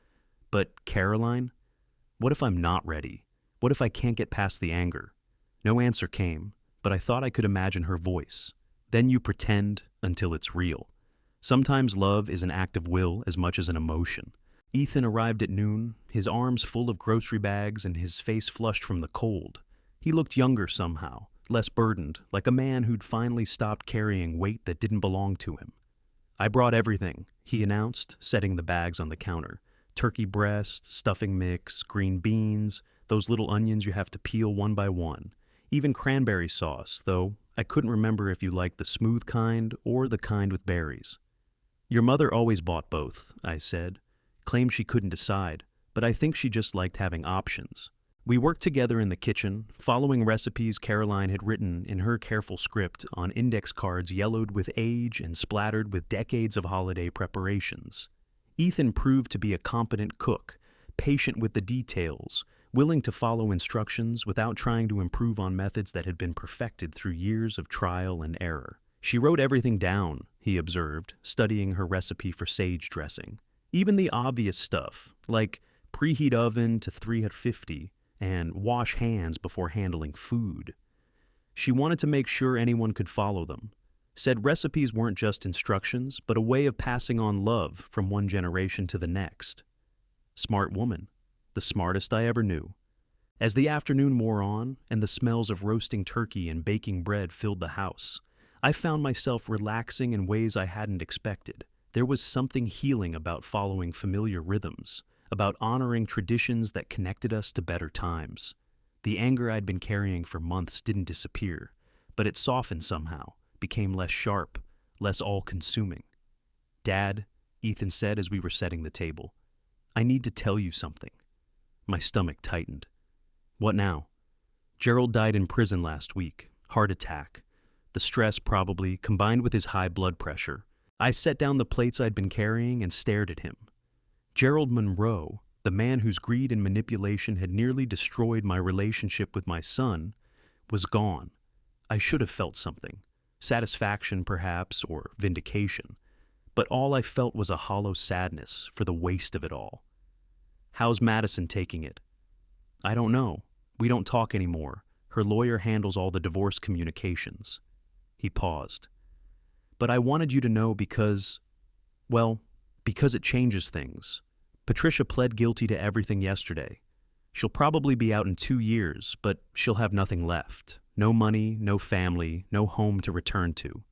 But, Caroline, what if I'm not ready? What if I can't get past the anger?" No answer came, but I thought I could imagine her voice. "Then you pretend until it's real. Sometimes love is an act of will as much as an emotion." Ethan arrived at noon, his arms full of grocery bags and his face flushed from the cold. He looked younger somehow, less burdened, like a man who'd finally stopped carrying weight that didn't belong to him. "I brought everything," he announced, setting the bags on the counter. "Turkey breast, stuffing mix, green beans, those little onions you have to peel one by one. Even cranberry sauce, though I couldn't remember if you liked the smooth kind or the kind with berries." "Your mother always bought both," I said. "Claimed she couldn't decide, but I think she just liked having options." We worked together in the kitchen, following recipes Caroline had written in her careful script on index cards yellowed with age and splattered with decades of holiday preparations. Ethan proved to be a competent cook, patient with the details, willing to follow instructions without trying to improve on methods that had been perfected through years of trial and error. She wrote everything down, he observed, studying her recipe for sage dressing. Even the obvious stuff, like preheat oven to 350 and wash hands before handling food. She wanted to make sure anyone could follow them. Said recipes weren't just instructions, but a way of passing on love from one generation to the next. Smart woman. The smartest I ever knew. As the afternoon wore on and the smells of roasting turkey and baking bread filled the house, I found myself relaxing in ways I hadn't expected. There was something healing about following familiar rhythms, about honoring traditions that connected us to better times. The anger I'd been carrying for months didn't disappear, but it softened somehow, became less sharp, less all-consuming. "Dad," Ethan said as we were setting the table, "I need to tell you something." My stomach tightened. "What now?" "Gerald died in prison last week. Heart attack. The stress probably, combined with his high blood pressure." I set down the plates I'd been carrying and stared at him. Gerald Monroe, the man whose greed and manipulation had nearly destroyed my relationship with my son, was gone. I should have felt something. Satisfaction, perhaps, or vindication. But all I felt was a hollow sadness for the waste of it all. "How's Madison taking it?" "I don't know. We don't talk anymore. Her lawyer handles all the divorce communications." He paused. "But I wanted you to know because it changes things. Patricia pled guilty to everything yesterday. She'll probably be out in 2 years, but she'll have nothing left. No money, no family, no home to return to.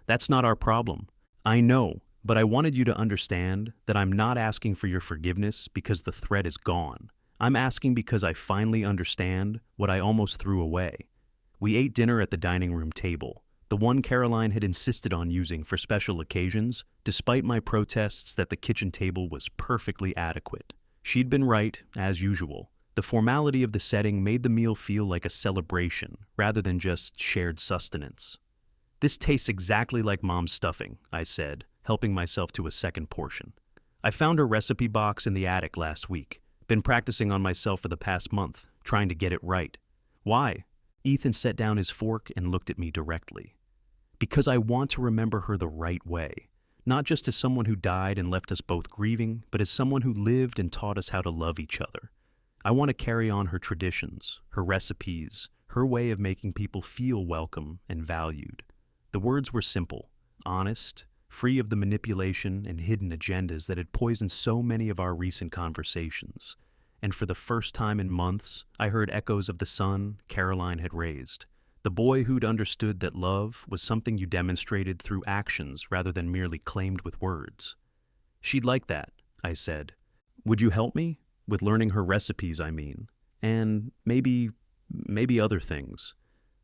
That's not our problem. I know, but I wanted you to understand that I'm not asking for your forgiveness because the threat is gone. I'm asking because I finally understand what I almost threw away. We ate dinner at the dining room table, the one Caroline had insisted on using for special occasions, despite my protests that the kitchen table was perfectly adequate. She'd been right, as usual. The formality of the setting made the meal feel like a celebration, rather than just shared sustenance. "This tastes exactly like Mom's stuffing," I said, helping myself to a second portion. "I found her recipe box in the attic last week. Been practicing on myself for the past month, trying to get it right." "Why?" Ethan set down his fork and looked at me directly. "Because I want to remember her the right way. Not just as someone who died and left us both grieving, but as someone who lived and taught us how to love each other. I want to carry on her traditions, her recipes, her way of making people feel welcome and valued." The words were simple, honest, free of the manipulation and hidden agendas that had poisoned so many of our recent conversations. And for the first time in months, I heard echoes of the son Caroline had raised. The boy who'd understood that love was something you demonstrated through actions rather than merely claimed with words. "She'd like that," I said. "Would you help me? With learning her recipes, I mean. And maybe other things.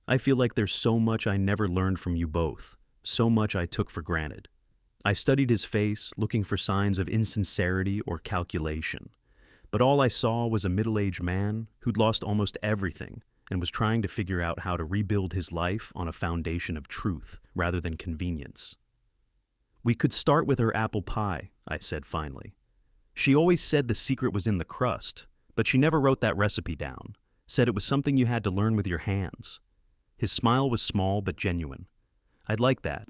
I feel like there's so much I never learned from you both, so much I took for granted." I studied his face, looking for signs of insincerity or calculation. But all I saw was a middle-aged man who'd lost almost everything and was trying to figure out how to rebuild his life on a foundation of truth rather than convenience. "We could start with her apple pie," I said finally. "She always said the secret was in the crust, but she never wrote that recipe down, said it was something you had to learn with your hands." His smile was small but genuine. "I'd like that."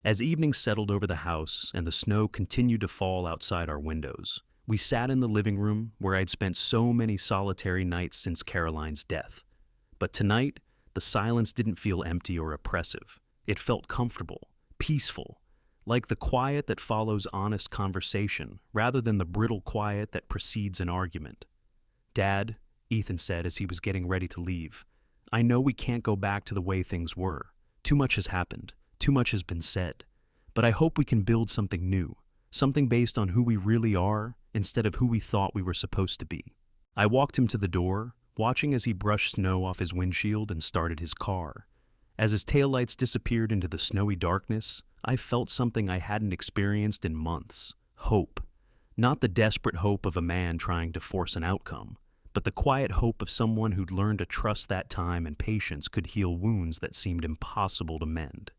As evening settled over the house and the snow continued to fall outside our windows, we sat in the living room where I'd spent so many solitary nights since Caroline's death. But tonight, the silence didn't feel empty or oppressive. It felt comfortable, peaceful, like the quiet that follows honest conversation rather than the brittle quiet that precedes an argument. "Dad," Ethan said as he was getting ready to leave, "I know we can't go back to the way things were. Too much has happened. Too much has been said. But I hope we can build something new, something based on who we really are instead of who we thought we were supposed to be." I walked him to the door, watching as he brushed snow off his windshield and started his car. As his taillights disappeared into the snowy darkness, I felt something I hadn't experienced in months. Hope. Not the desperate hope of a man trying to force an outcome, but the quiet hope of someone who'd learned to trust that time and patience could heal wounds that seemed impossible to mend.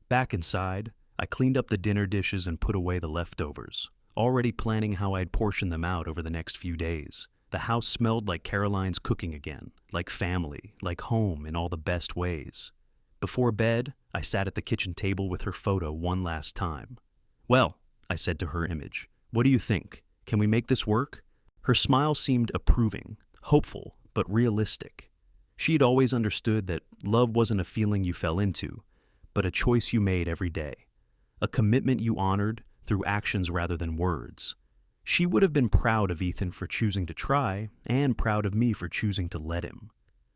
Back inside, I cleaned up the dinner dishes and put away the leftovers, already planning how I'd portion them out over the next few days. The house smelled like Caroline's cooking again, like family, like home in all the best ways. Before bed, I sat at the kitchen table with her photo one last time. "Well," I said to her image, "what do you think? Can we make this work?" Her smile seemed approving, hopeful, but realistic. She had always understood that love wasn't a feeling you fell into, but a choice you made every day, a commitment you honored through actions rather than words. She would have been proud of Ethan for choosing to try, and proud of me for choosing to let him.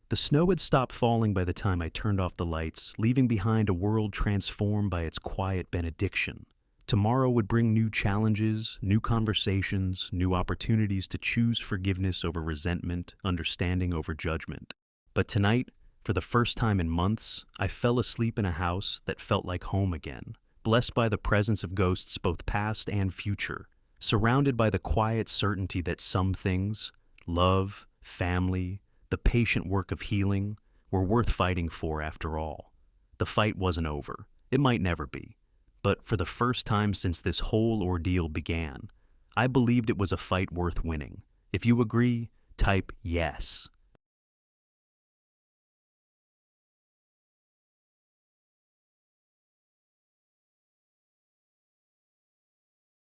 The snow had stopped falling by the time I turned off the lights, leaving behind a world transformed by its quiet benediction. Tomorrow would bring new challenges, new conversations, new opportunities to choose forgiveness over resentment, understanding over judgment. But tonight, for the first time in months, I fell asleep in a house that felt like home again, blessed by the presence of ghosts both past and future, surrounded by the quiet certainty that some things, love, family, the patient work of healing, were worth fighting for after all. The fight wasn't over. It might never be. But for the first time since this whole ordeal began, I believed it was a fight worth winning. If you agree, type yes.